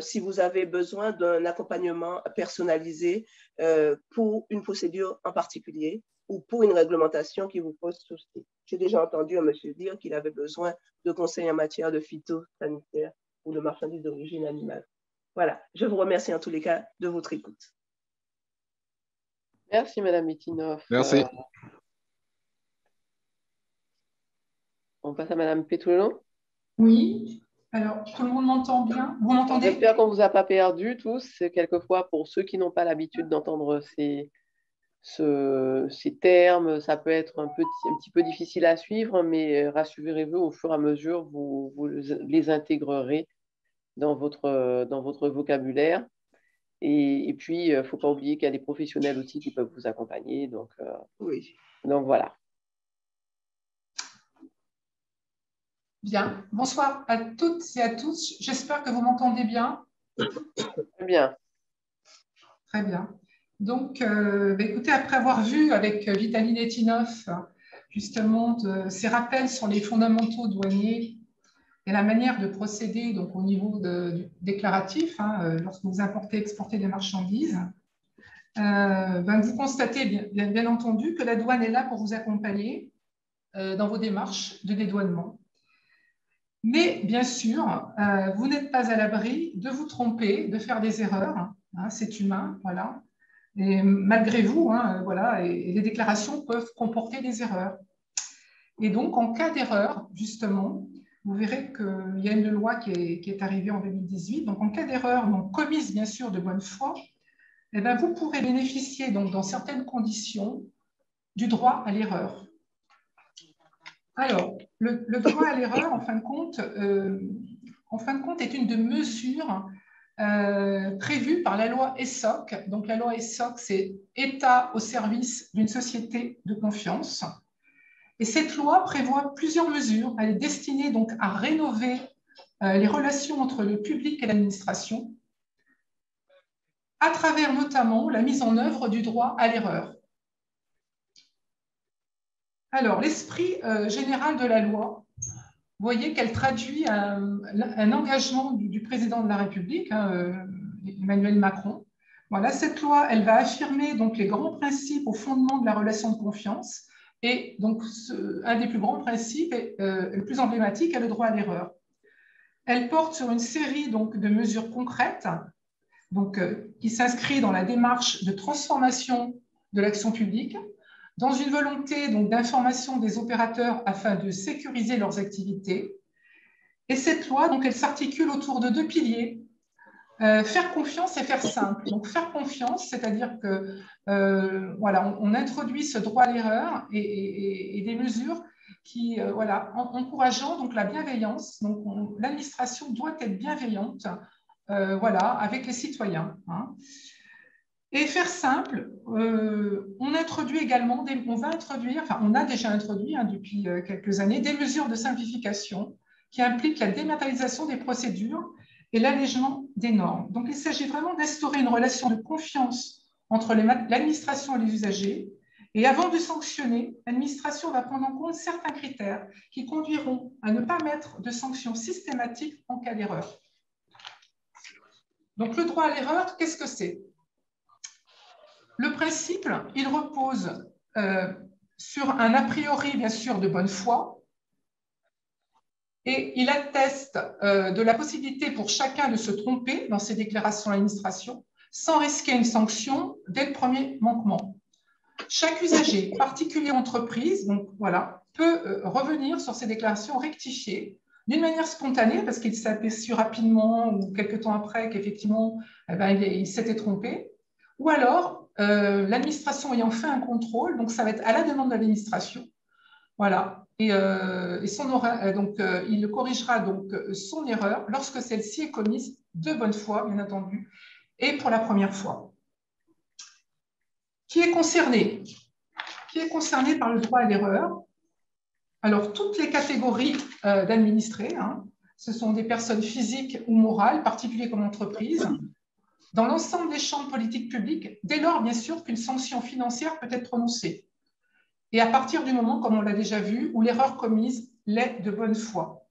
si vous avez besoin d'un accompagnement personnalisé pour une procédure en particulier ou pour une réglementation qui vous pose souci. J'ai déjà entendu un monsieur dire qu'il avait besoin de conseils en matière de phytosanitaire ou de marchandises d'origine animale. Voilà, je vous remercie en tous les cas de votre écoute. Merci, Madame Mitinoff. Merci. On passe à Madame Pétoulon. Oui, alors tout le monde m'entend bien? Vous m'entendez? J'espère qu'on ne vous a pas perdu tous. Quelquefois, pour ceux qui n'ont pas l'habitude d'entendre ces termes, ça peut être un petit peu difficile à suivre, mais rassurez-vous, au fur et à mesure, vous les intégrerez dans votre vocabulaire. Et puis, il ne faut pas oublier qu'il y a des professionnels aussi qui peuvent vous accompagner. Donc, oui. Donc voilà. Bien. Bonsoir à toutes et à tous. J'espère que vous m'entendez bien. Très bien. Très bien. Donc, écoutez, après avoir vu avec Vitaline Etinoff justement ces rappels sur les fondamentaux douaniers et la manière de procéder donc, au niveau du déclaratif, lorsque vous importez et exportez des marchandises, vous constatez bien entendu que la douane est là pour vous accompagner dans vos démarches de dédouanement. Mais bien sûr, vous n'êtes pas à l'abri de vous tromper, de faire des erreurs. C'est humain, voilà. Et malgré vous, voilà, et les déclarations peuvent comporter des erreurs. Et donc, en cas d'erreur, justement, vous verrez qu'il y a une loi qui est arrivée en 2018. Donc, en cas d'erreur, commise bien sûr de bonne foi, eh bien, vous pourrez bénéficier, donc, dans certaines conditions, du droit à l'erreur. Alors, le droit à l'erreur, en fin de compte, est une des mesures prévues par la loi ESSOC. Donc, la loi ESSOC, c'est État au service d'une société de confiance. Et cette loi prévoit plusieurs mesures. Elle est destinée donc à rénover les relations entre le public et l'administration, à travers notamment la mise en œuvre du droit à l'erreur. Alors, l'esprit général de la loi, vous voyez qu'elle traduit un engagement du président de la République, Emmanuel Macron. Voilà, cette loi, elle va affirmer donc les grands principes au fondement de la relation de confiance. Et donc, un des plus grands principes, le plus emblématique, est le droit à l'erreur. Elle porte sur une série donc, de mesures concrètes donc, qui s'inscrit dans la démarche de transformation de l'action publique, dans une volonté d'information des opérateurs afin de sécuriser leurs activités. Et cette loi, donc, elle s'articule autour de deux piliers, faire confiance et faire simple. Donc, faire confiance, c'est-à-dire que voilà, on introduit ce droit à l'erreur et des mesures qui, voilà, encourageant donc, la bienveillance. Donc, l'administration doit être bienveillante voilà, avec les citoyens. Et faire simple, on introduit également, on a déjà introduit depuis quelques années des mesures de simplification qui impliquent la dématérialisation des procédures et l'allègement des normes. Donc, il s'agit vraiment d'instaurer une relation de confiance entre l'administration et les usagers. Et avant de sanctionner, l'administration va prendre en compte certains critères qui conduiront à ne pas mettre de sanctions systématiques en cas d'erreur. Donc, le droit à l'erreur, qu'est-ce que c'est? Le principe, il repose sur un a priori, bien sûr, de bonne foi, et il atteste de la possibilité pour chacun de se tromper dans ses déclarations à l'administration sans risquer une sanction dès le premier manquement. Chaque usager, particulier ou entreprise, donc, voilà, peut revenir sur ses déclarations rectifiées d'une manière spontanée parce qu'il s'est aperçu rapidement ou quelques temps après qu'effectivement il s'était trompé, ou alors l'administration ayant fait un contrôle, donc ça va être à la demande de l'administration, voilà, et il corrigera donc son erreur lorsque celle-ci est commise de bonne foi, bien entendu, et pour la première fois. Qui est concerné? Qui est concerné par le droit à l'erreur? Alors, toutes les catégories d'administrés, hein, ce sont des personnes physiques ou morales, particuliers comme entreprises, dans l'ensemble des champs de politique publique, dès lors, bien sûr, qu'une sanction financière peut être prononcée. Et à partir du moment, comme on l'a déjà vu, où l'erreur commise l'est de bonne foi.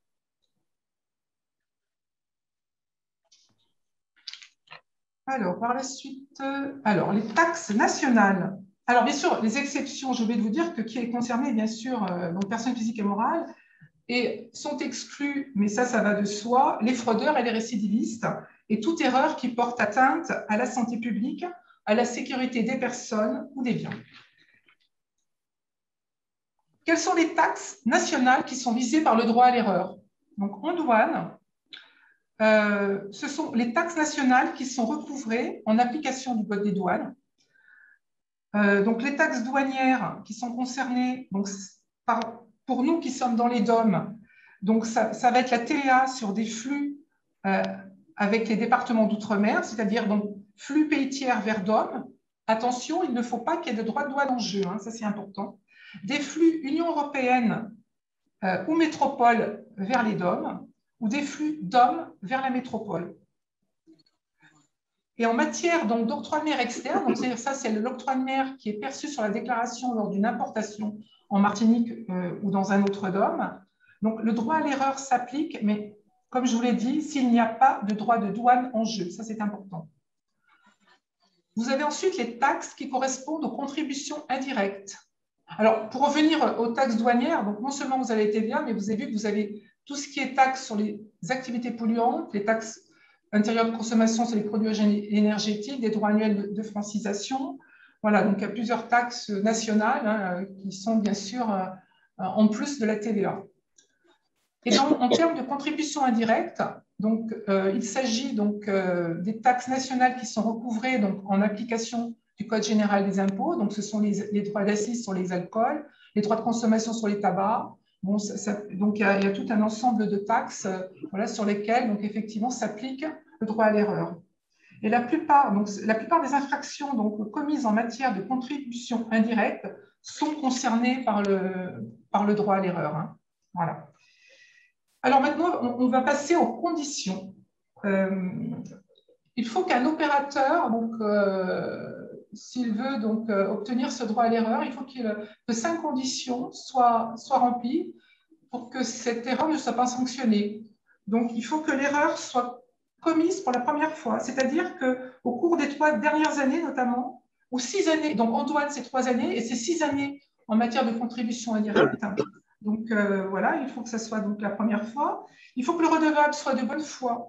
Alors, par la suite, les taxes nationales. Alors, bien sûr, les exceptions, je vais vous dire que qui est concerné, bien sûr, donc personnes physiques et morales, et sont exclus, mais ça va de soi, les fraudeurs et les récidivistes, et toute erreur qui porte atteinte à la santé publique, à la sécurité des personnes ou des biens. Quelles sont les taxes nationales qui sont visées par le droit à l'erreur? Donc, en douane, ce sont les taxes nationales qui sont recouvrées en application du Code des douanes. Donc, les taxes douanières qui sont concernées, donc, pour nous qui sommes dans les DOM, donc ça va être la TVA sur des flux avec les départements d'outre-mer, c'est-à-dire donc flux pays tiers vers DOM. Attention, il ne faut pas qu'il y ait de droits de douane en jeu, hein, ça c'est important. Des flux Union européenne ou métropole vers les DOM, ou des flux DOM vers la métropole. Et en matière d'octroi de mer externe, donc ça c'est l'octroi de mer qui est perçu sur la déclaration lors d'une importation en Martinique ou dans un autre DOM. Donc le droit à l'erreur s'applique, mais comme je vous l'ai dit, s'il n'y a pas de droit de douane en jeu, ça c'est important. Vous avez ensuite les taxes qui correspondent aux contributions indirectes. Alors, pour revenir aux taxes douanières, donc non seulement vous avez TVA, mais vous avez vu que vous avez tout ce qui est taxes sur les activités polluantes, les taxes intérieures de consommation sur les produits énergétiques, des droits annuels de francisation. Voilà, donc il y a plusieurs taxes nationales hein, qui sont bien sûr en plus de la TVA. Et en termes de contributions indirectes, donc, il s'agit donc des taxes nationales qui sont recouvrées donc, en application du Code général des impôts. Donc, ce sont les droits d'assises sur les alcools, les droits de consommation sur les tabacs. Bon, donc, il y a tout un ensemble de taxes voilà, sur lesquelles, donc, effectivement, s'applique le droit à l'erreur. Et la plupart des infractions donc, commises en matière de contribution indirecte sont concernées par le droit à l'erreur. Hein. Voilà. Alors maintenant, on va passer aux conditions. Il faut qu'un opérateur, s'il veut donc, obtenir ce droit à l'erreur, il faut que 5 conditions soient remplies pour que cette erreur ne soit pas sanctionnée. Donc, il faut que l'erreur soit commise pour la première fois, c'est-à-dire qu'au cours des 3 dernières années notamment, ou 6 années, donc en douane c'est 3 années, et c'est 6 années en matière de contribution indirecte. Donc voilà, il faut que ça soit donc la première fois. Il faut que le redevable soit de bonne foi,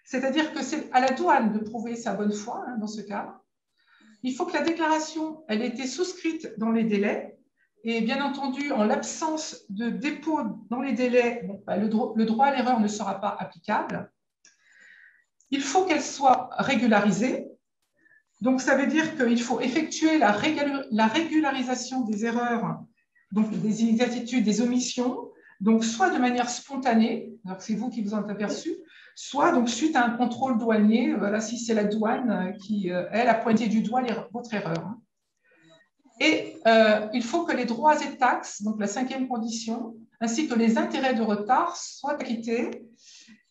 c'est-à-dire que c'est à la douane de prouver sa bonne foi hein, dans ce cas. Il faut que la déclaration elle ait été souscrite dans les délais et bien entendu, en l'absence de dépôt dans les délais, le droit à l'erreur ne sera pas applicable. Il faut qu'elle soit régularisée. Donc ça veut dire qu'il faut effectuer la régularisation des erreurs donc des inexactitudes, des omissions, donc soit de manière spontanée, alors c'est vous qui vous en êtes aperçu, soit donc suite à un contrôle douanier, voilà, si c'est la douane qui, elle, a pointé du doigt votre erreur. Et il faut que les droits et taxes, donc la 5e condition, ainsi que les intérêts de retard soient acquittés.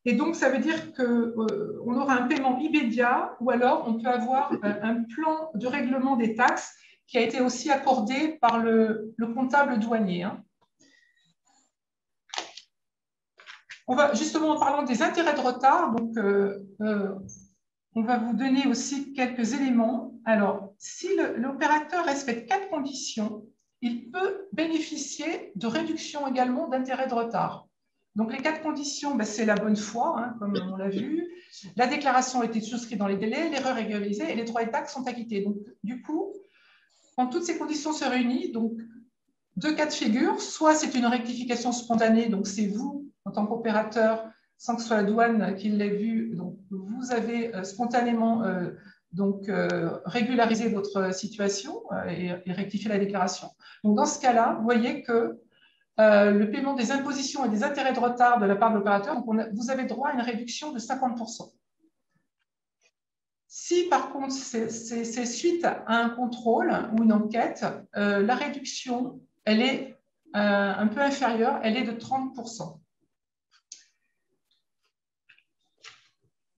Et donc, ça veut dire qu'on aura un paiement immédiat ou alors on peut avoir un plan de règlement des taxes qui a été aussi accordé par le comptable douanier. Hein. On va, justement, en parlant des intérêts de retard, donc, on va vous donner aussi quelques éléments. Alors, si l'opérateur respecte 4 conditions, il peut bénéficier de réduction également d'intérêts de retard. Donc, les 4 conditions, c'est la bonne foi, hein, comme on l'a vu. La déclaration a été souscrite dans les délais, l'erreur est régularisée et les droits et taxes sont acquittés. Donc, du coup, quand toutes ces conditions se réunissent, donc 2 cas de figure, soit c'est une rectification spontanée, donc c'est vous, en tant qu'opérateur, sans que ce soit la douane qui l'ait vu, donc vous avez spontanément régularisé votre situation et rectifié la déclaration. Donc dans ce cas-là, vous voyez que le paiement des impositions et des intérêts de retard de la part de l'opérateur, donc vous avez droit à une réduction de 50%. Si par contre c'est suite à un contrôle ou une enquête, la réduction, elle est un peu inférieure, elle est de 30%.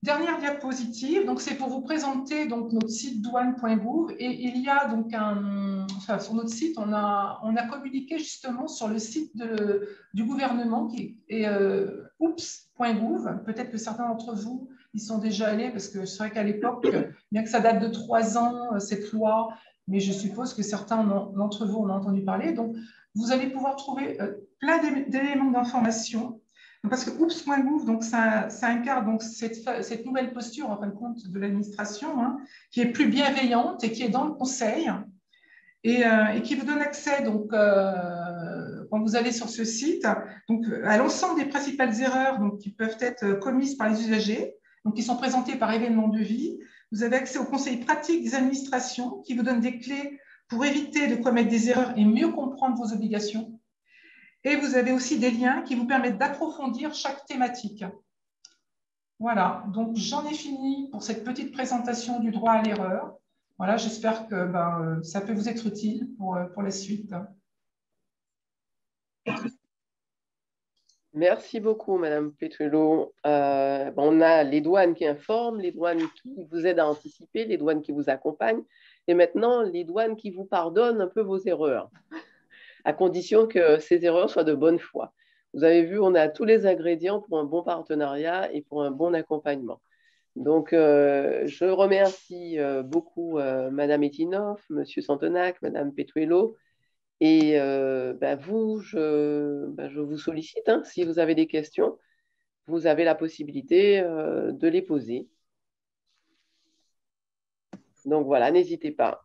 Dernière diapositive, donc c'est pour vous présenter donc notre site douane.gouv et il y a donc sur notre site on a communiqué justement sur le site du gouvernement qui est oops.gouv. Peut-être que certains d'entre vous y sont déjà allés parce que c'est vrai qu'à l'époque, bien que ça date de 3 ans cette loi, mais je suppose que certains d'entre vous en ont entendu parler. Donc vous allez pouvoir trouver plein d'éléments d'information. Parce que oops.gouv, donc ça incarne donc cette nouvelle posture en fin de compte de l'administration, hein, qui est plus bienveillante et qui est dans le conseil et qui vous donne accès donc quand vous allez sur ce site donc à l'ensemble des principales erreurs donc qui peuvent être commises par les usagers, donc qui sont présentées par événement de vie. Vous avez accès aux conseils pratiques des administrations qui vous donnent des clés pour éviter de commettre des erreurs et mieux comprendre vos obligations. Et vous avez aussi des liens qui vous permettent d'approfondir chaque thématique. Voilà, donc j'en ai fini pour cette petite présentation du droit à l'erreur. Voilà, j'espère que ça peut vous être utile pour la suite. Merci beaucoup, Madame Petrello. On a les douanes qui informent, les douanes qui vous aident à anticiper, les douanes qui vous accompagnent, et maintenant les douanes qui vous pardonnent un peu vos erreurs, à condition que ces erreurs soient de bonne foi. Vous avez vu, on a tous les ingrédients pour un bon partenariat et pour un bon accompagnement. Donc, je remercie beaucoup Madame Etinoff, Monsieur Santenac, Madame Petrello. Et vous, je vous sollicite, hein, si vous avez des questions, vous avez la possibilité de les poser. Donc voilà, n'hésitez pas.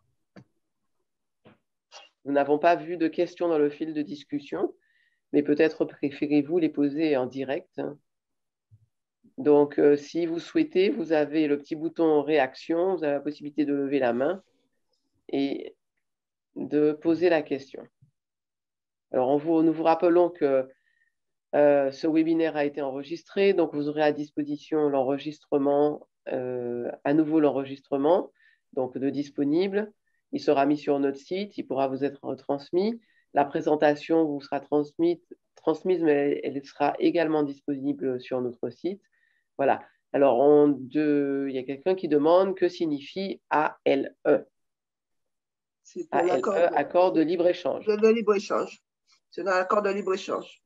Nous n'avons pas vu de questions dans le fil de discussion, mais peut-être préférez-vous les poser en direct. Donc, si vous souhaitez, vous avez le petit bouton réaction, vous avez la possibilité de lever la main et de poser la question. Alors, nous vous rappelons que ce webinaire a été enregistré, donc vous aurez à disposition l'enregistrement, à nouveau l'enregistrement, donc de disponible. Il sera mis sur notre site, il pourra vous être transmis. La présentation vous sera transmise, mais elle sera également disponible sur notre site. Voilà. Alors, il y a quelqu'un qui demande que signifie ALE. C'est un accord de libre-échange. De libre-échange. C'est un accord de libre-échange.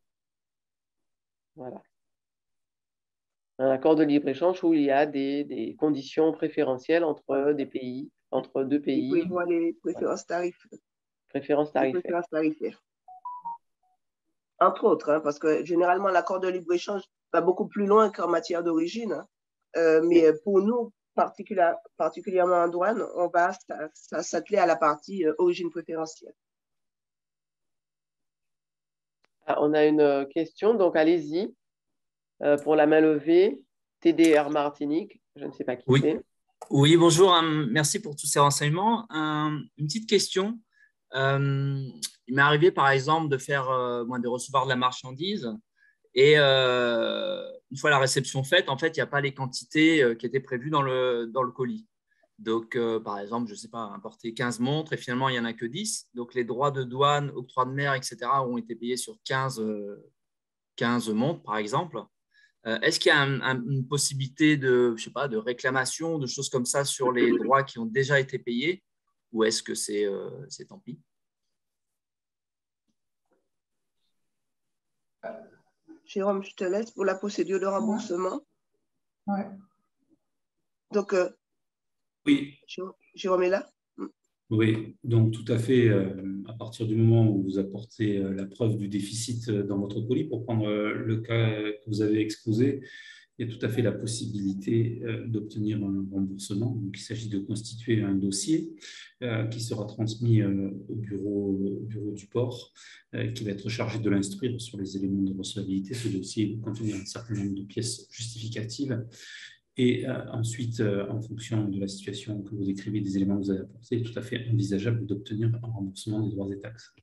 Voilà. Un accord de libre-échange où il y a des conditions préférentielles entre deux pays. Il prévoit les préférences tarifaires. Préférences tarifaires. Entre autres, hein, parce que généralement, l'accord de libre-échange va beaucoup plus loin qu'en matière d'origine. Hein. Mais pour nous, particulièrement en douane, on va s'atteler à la partie origine préférentielle. On a une question, donc allez-y. Pour la main levée, TDR Martinique, je ne sais pas qui c'est. Oui, bonjour, merci pour tous ces renseignements. Une petite question. Il m'est arrivé par exemple de recevoir de la marchandise et une fois la réception faite, en fait, il n'y a pas les quantités qui étaient prévues dans le colis. Donc, par exemple, je ne sais pas, importer 15 montres et finalement, il n'y en a que 10. Donc, les droits de douane, octroi de mer, etc. ont été payés sur 15 montres, par exemple. Est-ce qu'il y a une possibilité de réclamation, de choses comme ça sur les droits qui ont déjà été payés ou est-ce que c'est tant pis? Jérôme, je te laisse pour la procédure de remboursement. Ouais. Donc, oui. Jérôme est là? Oui, donc tout à fait, à partir du moment où vous apportez la preuve du déficit dans votre colis, pour prendre le cas que vous avez exposé, il y a tout à fait la possibilité d'obtenir un remboursement. Donc, il s'agit de constituer un dossier qui sera transmis au bureau du port, qui va être chargé de l'instruire sur les éléments de recevabilité. Ce dossier va contenir un certain nombre de pièces justificatives. Et ensuite, en fonction de la situation que vous décrivez, des éléments que vous avez apportés, il est tout à fait envisageable d'obtenir un remboursement des droits et taxes.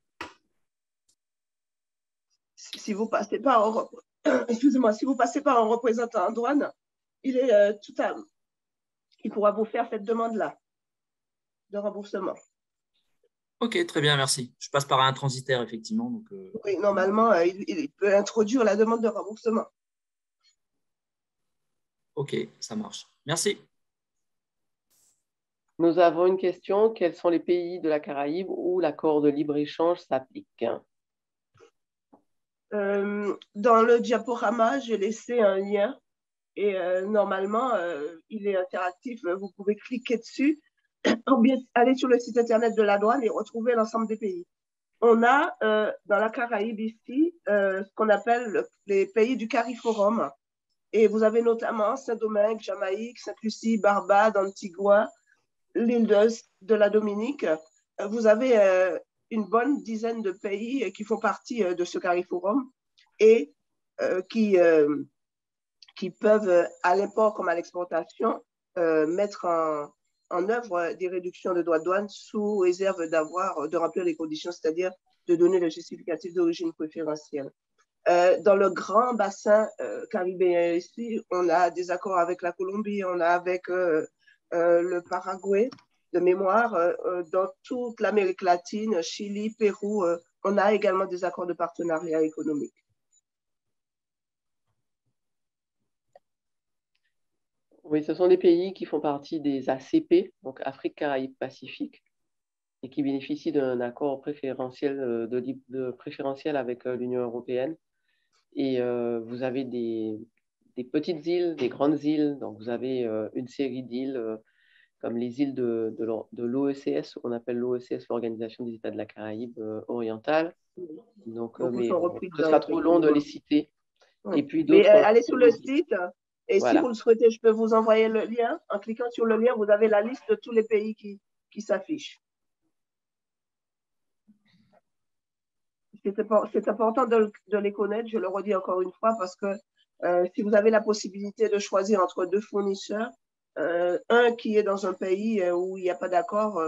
si vous passez pas en, excusez-moi, si vous passez pas en représentant en douane, il pourra vous faire cette demande-là de remboursement. Ok, très bien, merci. Je passe par un transitaire, effectivement. Donc, Oui, normalement, il peut introduire la demande de remboursement. ok, ça marche. Merci. Nous avons une question. Quels sont les pays de la Caraïbe où l'accord de libre-échange s'applique? Dans le diaporama, j'ai laissé un lien et normalement, il est interactif. Vous pouvez cliquer dessus ou bien aller sur le site internet de la douane et retrouver l'ensemble des pays. On a dans la Caraïbe ici ce qu'on appelle les pays du CARIFORUM. Et vous avez notamment Saint-Domingue, Jamaïque, Sainte-Lucie, Barbade, Antigua, l'île de la Dominique. Vous avez une bonne dizaine de pays qui font partie de ce CARIFORUM et qui peuvent, à l'import comme à l'exportation, mettre en œuvre des réductions de droits de douane sous réserve de remplir les conditions, c'est-à-dire de donner le justificatif d'origine préférentielle. Dans le grand bassin caribéen ici, on a des accords avec la Colombie, on a avec le Paraguay, de mémoire, dans toute l'Amérique latine, Chili, Pérou, on a également des accords de partenariat économique. Oui, ce sont des pays qui font partie des ACP, donc Afrique, Caraïbes, Pacifique, et qui bénéficient d'un accord préférentiel, de préférentiel avec l'Union européenne. Et vous avez des petites îles, des grandes îles. Donc, vous avez une série d'îles comme les îles de l'OECS, qu'on appelle l'OECS, l'Organisation des États de la Caraïbe orientale. Donc, mais ce sera trop long de les citer. Oui. Et puis d'autres. Allez sur le site et voilà. Si vous le souhaitez, je peux vous envoyer le lien. En cliquant sur le lien, vous avez la liste de tous les pays qui s'affichent. C'est important de les connaître, je le redis encore une fois, parce que si vous avez la possibilité de choisir entre deux fournisseurs, un qui est dans un pays où il n'y a pas d'accord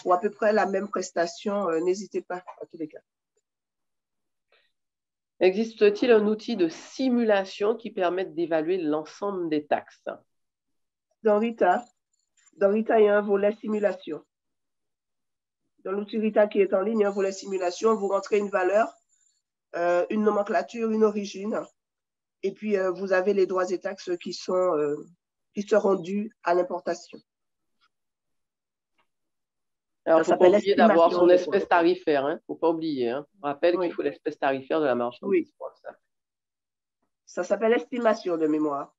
ou à peu près la même prestation, n'hésitez pas à tous les cas. Existe-t-il un outil de simulation qui permette d'évaluer l'ensemble des taxes? Dans RITA, il y a un volet simulation. Dans l'outil RITA qui est en ligne, il y a un volet simulation. Vous rentrez une valeur, une nomenclature, une origine, et puis vous avez les droits et taxes qui seront dus à l'importation. Alors, il ne faut pas oublier d'avoir son espèce tarifaire. Il ne faut pas oublier. On rappelle qu'il faut l'espèce tarifaire de la marchandise. Oui. Ça s'appelle estimation de mémoire.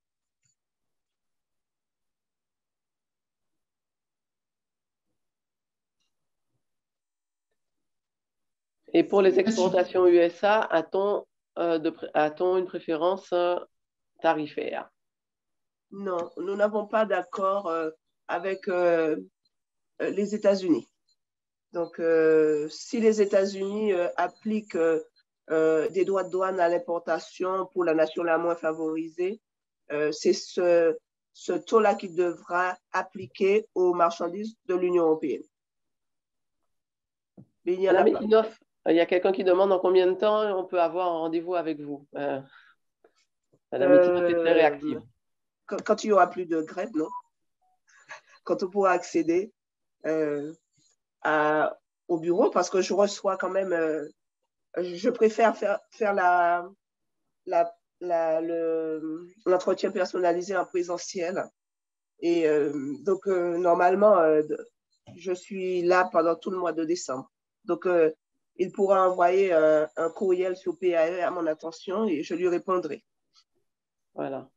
Et pour les exportations USA, a-t-on une préférence tarifaire? Non, nous n'avons pas d'accord avec les États-Unis. Donc, si les États-Unis appliquent des droits de douane à l'importation pour la nation la moins favorisée, c'est ce taux-là qui devra appliquer aux marchandises de l'Union européenne. Mais il y en a pas. Il y a quelqu'un qui demande en combien de temps on peut avoir un rendez-vous avec vous. Madame Itinoff est très réactive. Quand il n'y aura plus de grève, non? Quand on pourra accéder au bureau, parce que je reçois quand même, je préfère faire l'entretien personnalisé en présentiel. Et donc, normalement, je suis là pendant tout le mois de décembre. Donc, il pourra envoyer un courriel sur PAE à mon attention et je lui répondrai. Voilà.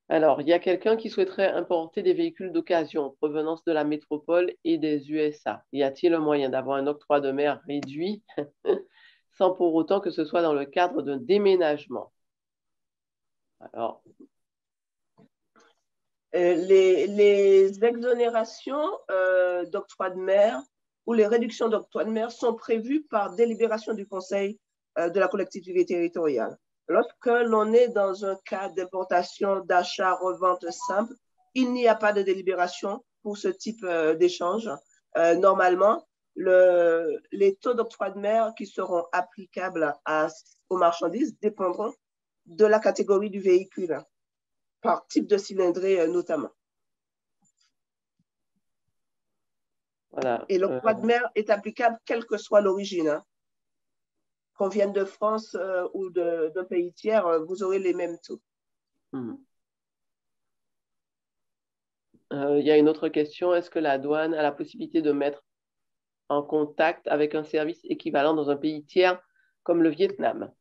Alors, il y a quelqu'un qui souhaiterait importer des véhicules d'occasion en provenance de la métropole et des USA. Y a-t-il un moyen d'avoir un octroi de mer réduit sans pour autant que ce soit dans le cadre d'un déménagement? Alors, les exonérations d'octroi de mer ou les réductions d'octroi de mer sont prévues par délibération du Conseil de la collectivité territoriale. Lorsque l'on est dans un cas d'importation, d'achat, revente simple, il n'y a pas de délibération pour ce type d'échange. Normalement, les taux d'octroi de mer qui seront applicables aux marchandises dépendront de la catégorie du véhicule, par type de cylindrée notamment. Voilà. Et l'octroi de mer est applicable quelle que soit l'origine. Hein. Qu'on vienne de France ou d'un pays tiers, vous aurez les mêmes taux. Il y a une autre question. Est-ce que la douane a la possibilité de mettre en contact avec un service équivalent dans un pays tiers comme le Vietnam?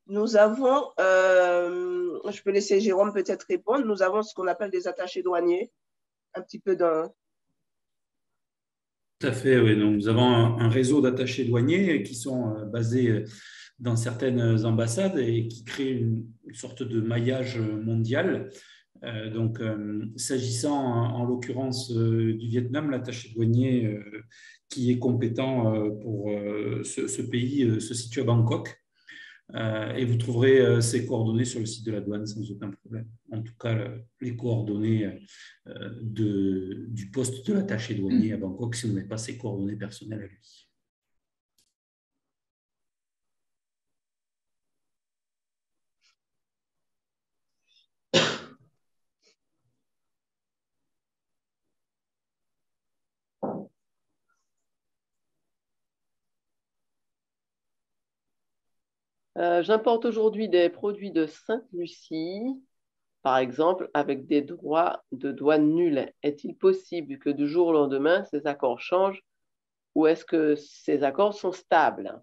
Nous avons, je peux laisser Jérôme peut-être répondre, nous avons ce qu'on appelle des attachés douaniers, un petit peu dans... Tout à fait, oui. Donc, nous avons un réseau d'attachés douaniers qui sont basés dans certaines ambassades et qui créent une sorte de maillage mondial. Donc, s'agissant en l'occurrence du Vietnam, l'attaché douanier qui est compétent pour ce pays se situe à Bangkok. Et vous trouverez ces coordonnées sur le site de la douane sans aucun problème. En tout cas, les coordonnées du poste de l'attaché douanier à Bangkok, si vous n'avez pas ses coordonnées personnelles à lui. J'importe aujourd'hui des produits de Sainte-Lucie, par exemple, avec des droits de douane nuls. Est-il possible que du jour au lendemain, ces accords changent ou est-ce que ces accords sont stables?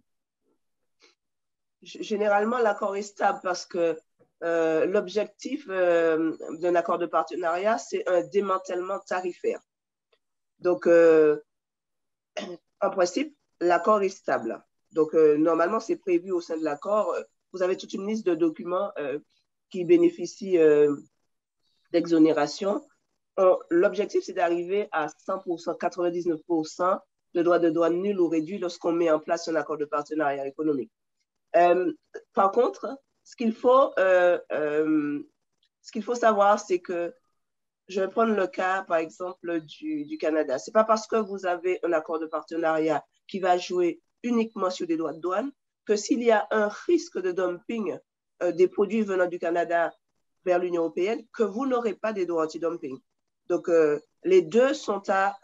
Généralement, l'accord est stable parce que l'objectif d'un accord de partenariat, c'est un démantèlement tarifaire. Donc, en principe, l'accord est stable. Donc, normalement, c'est prévu au sein de l'accord. Vous avez toute une liste de documents qui bénéficient d'exonération. L'objectif, c'est d'arriver à 100%, 99% de droits de douane nuls ou réduits lorsqu'on met en place un accord de partenariat économique. Par contre, ce qu'il faut savoir, c'est que je vais prendre le cas, par exemple, du Canada. Ce n'est pas parce que vous avez un accord de partenariat qui va jouer uniquement sur des droits de douane que s'il y a un risque de dumping des produits venant du Canada vers l'Union européenne, que vous n'aurez pas des droits anti-dumping. Donc, les deux sont à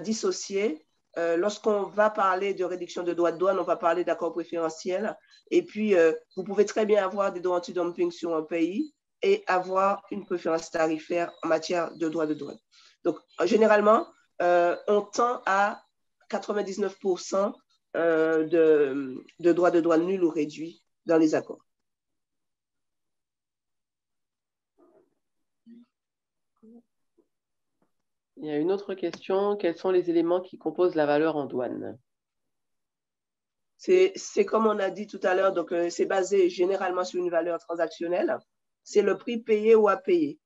dissocier. Lorsqu'on va parler de réduction de droits de douane, on va parler d'accords préférentiels. Et puis, vous pouvez très bien avoir des droits anti-dumping sur un pays et avoir une préférence tarifaire en matière de droits de douane. Donc, généralement, on tend à 99% de droits de douane nuls ou réduits dans les accords. Il y a une autre question. Quels sont les éléments qui composent la valeur en douane? C'est comme on a dit tout à l'heure, donc c'est basé généralement sur une valeur transactionnelle. C'est le prix payé ou à payer.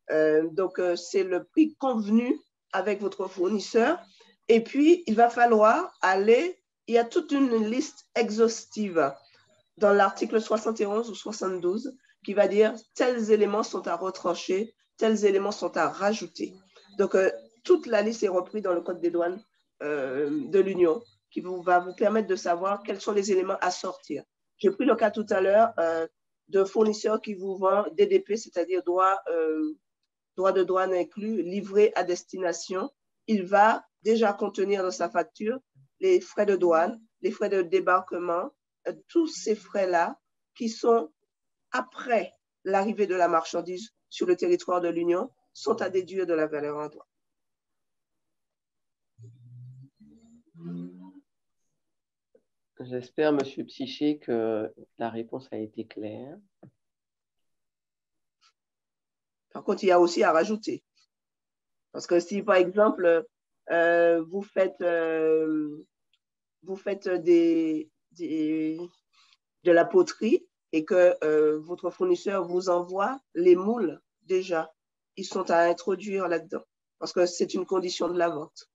Donc, c'est le prix convenu avec votre fournisseur. Et puis, il va falloir aller, il y a toute une liste exhaustive dans l'article 71 ou 72 qui va dire tels éléments sont à retrancher, tels éléments sont à rajouter. Donc, toute la liste est reprise dans le Code des douanes de l'Union qui va vous permettre de savoir quels sont les éléments à sortir. J'ai pris le cas tout à l'heure de fournisseurs qui vous vendent DDP, c'est-à-dire droit de douane inclus, livré à destination. Il va déjà contenir dans sa facture les frais de douane, les frais de débarquement, tous ces frais-là qui sont après l'arrivée de la marchandise sur le territoire de l'Union sont à déduire de la valeur en douane. J'espère, Monsieur Psyché, que la réponse a été claire. Par contre, il y a aussi à rajouter. Parce que si, par exemple, vous faites de la poterie et que votre fournisseur vous envoie les moules déjà, ils sont à introduire là-dedans parce que c'est une condition de la vente.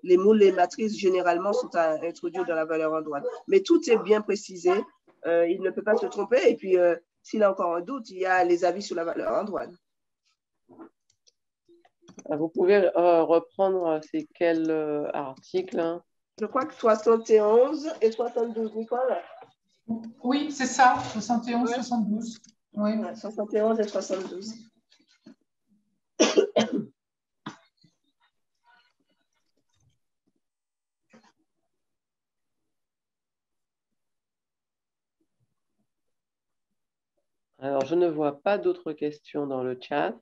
Les moules et matrices, généralement, sont à introduire dans la valeur en douane. Mais tout est bien précisé. Il ne peut pas se tromper. Et puis, s'il a encore un doute, il y a les avis sur la valeur en douane. Vous pouvez reprendre, c'est quel article, hein? Je crois que 71 et 72, Nicole? Oui, c'est ça, 71, Ouais. 72. Oui. Ouais, 71 et 72. Alors, je ne vois pas d'autres questions dans le chat.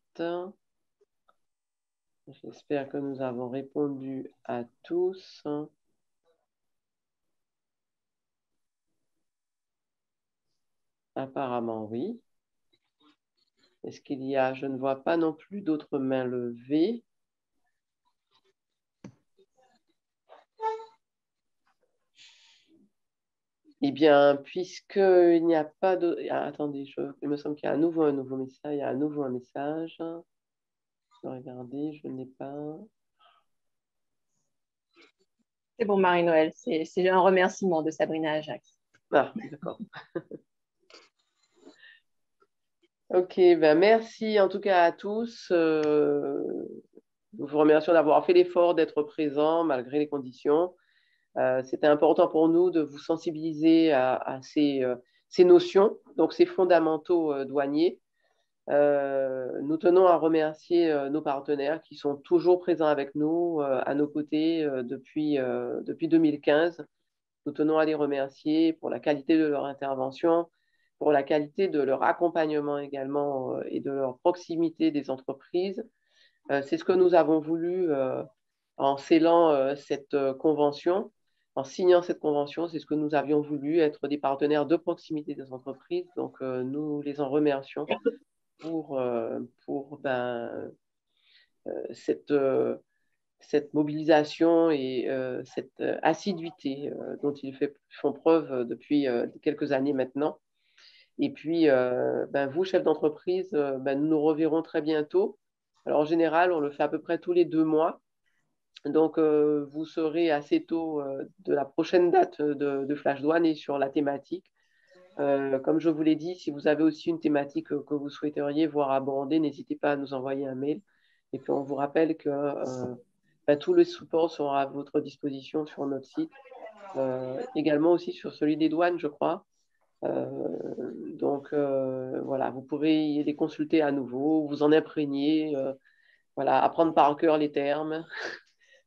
J'espère que nous avons répondu à tous. Apparemment, oui. Est-ce qu'il y a, je ne vois pas non plus d'autres mains levées. Eh bien, puisqu'il n'y a pas de... Ah, attendez, il me semble qu'il y a un nouveau message. Il y a à nouveau un message. Je vais regarder, je n'ai pas... C'est bon, Marie-Noël, c'est un remerciement de Sabrina Ajax. Ah, d'accord. Ok, ben merci en tout cas à tous. Nous vous remercions d'avoir fait l'effort d'être présents malgré les conditions. C'était important pour nous de vous sensibiliser à ces notions, donc ces fondamentaux douaniers. Nous tenons à remercier nos partenaires qui sont toujours présents avec nous, à nos côtés depuis 2015. Nous tenons à les remercier pour la qualité de leur intervention, pour la qualité de leur accompagnement également et de leur proximité des entreprises. C'est ce que nous avons voulu en scellant cette convention, en signant cette convention, c'est ce que nous avions voulu, être des partenaires de proximité des entreprises. Donc, nous les en remercions pour cette mobilisation et cette assiduité dont ils font preuve depuis quelques années maintenant. Et puis, vous, chef d'entreprise, nous nous reverrons très bientôt. Alors, en général, on le fait à peu près tous les 2 mois. Donc, vous serez assez tôt de la prochaine date de Flash Douane et sur la thématique. Comme je vous l'ai dit, si vous avez aussi une thématique que vous souhaiteriez voir aborder, n'hésitez pas à nous envoyer un mail. Et puis, on vous rappelle que tous les supports seront à votre disposition sur notre site. Également aussi sur celui des douanes, je crois. Donc, voilà, vous pourrez les consulter à nouveau, vous en imprégner, voilà, apprendre par cœur les termes,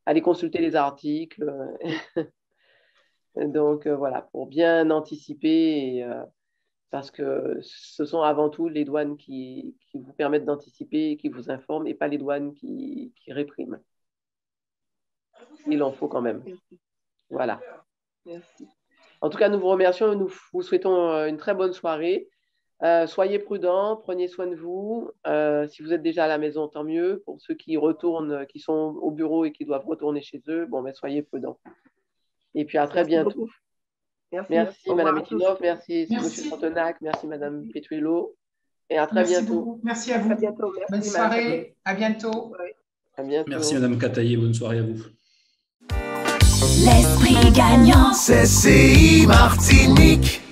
aller consulter les articles. Donc, voilà, pour bien anticiper, parce que ce sont avant tout les douanes qui vous permettent d'anticiper, qui vous informent, et pas les douanes qui répriment. Il en faut quand même. Voilà. Merci. En tout cas, nous vous remercions et nous vous souhaitons une très bonne soirée. Soyez prudents, prenez soin de vous. Si vous êtes déjà à la maison, tant mieux. Pour ceux qui retournent, qui sont au bureau et qui doivent retourner chez eux, soyez prudents. Et puis à très bientôt. Beaucoup. Merci Madame Etinov, merci Merci. Monsieur Santenac, merci Madame Petruello. Et à très bientôt. Beaucoup. Merci à vous. À bientôt. Merci, Bonne soirée. À bientôt. À bientôt. Merci Madame Cataillé, bonne soirée à vous. L'esprit gagnant. C'est CI Martinique.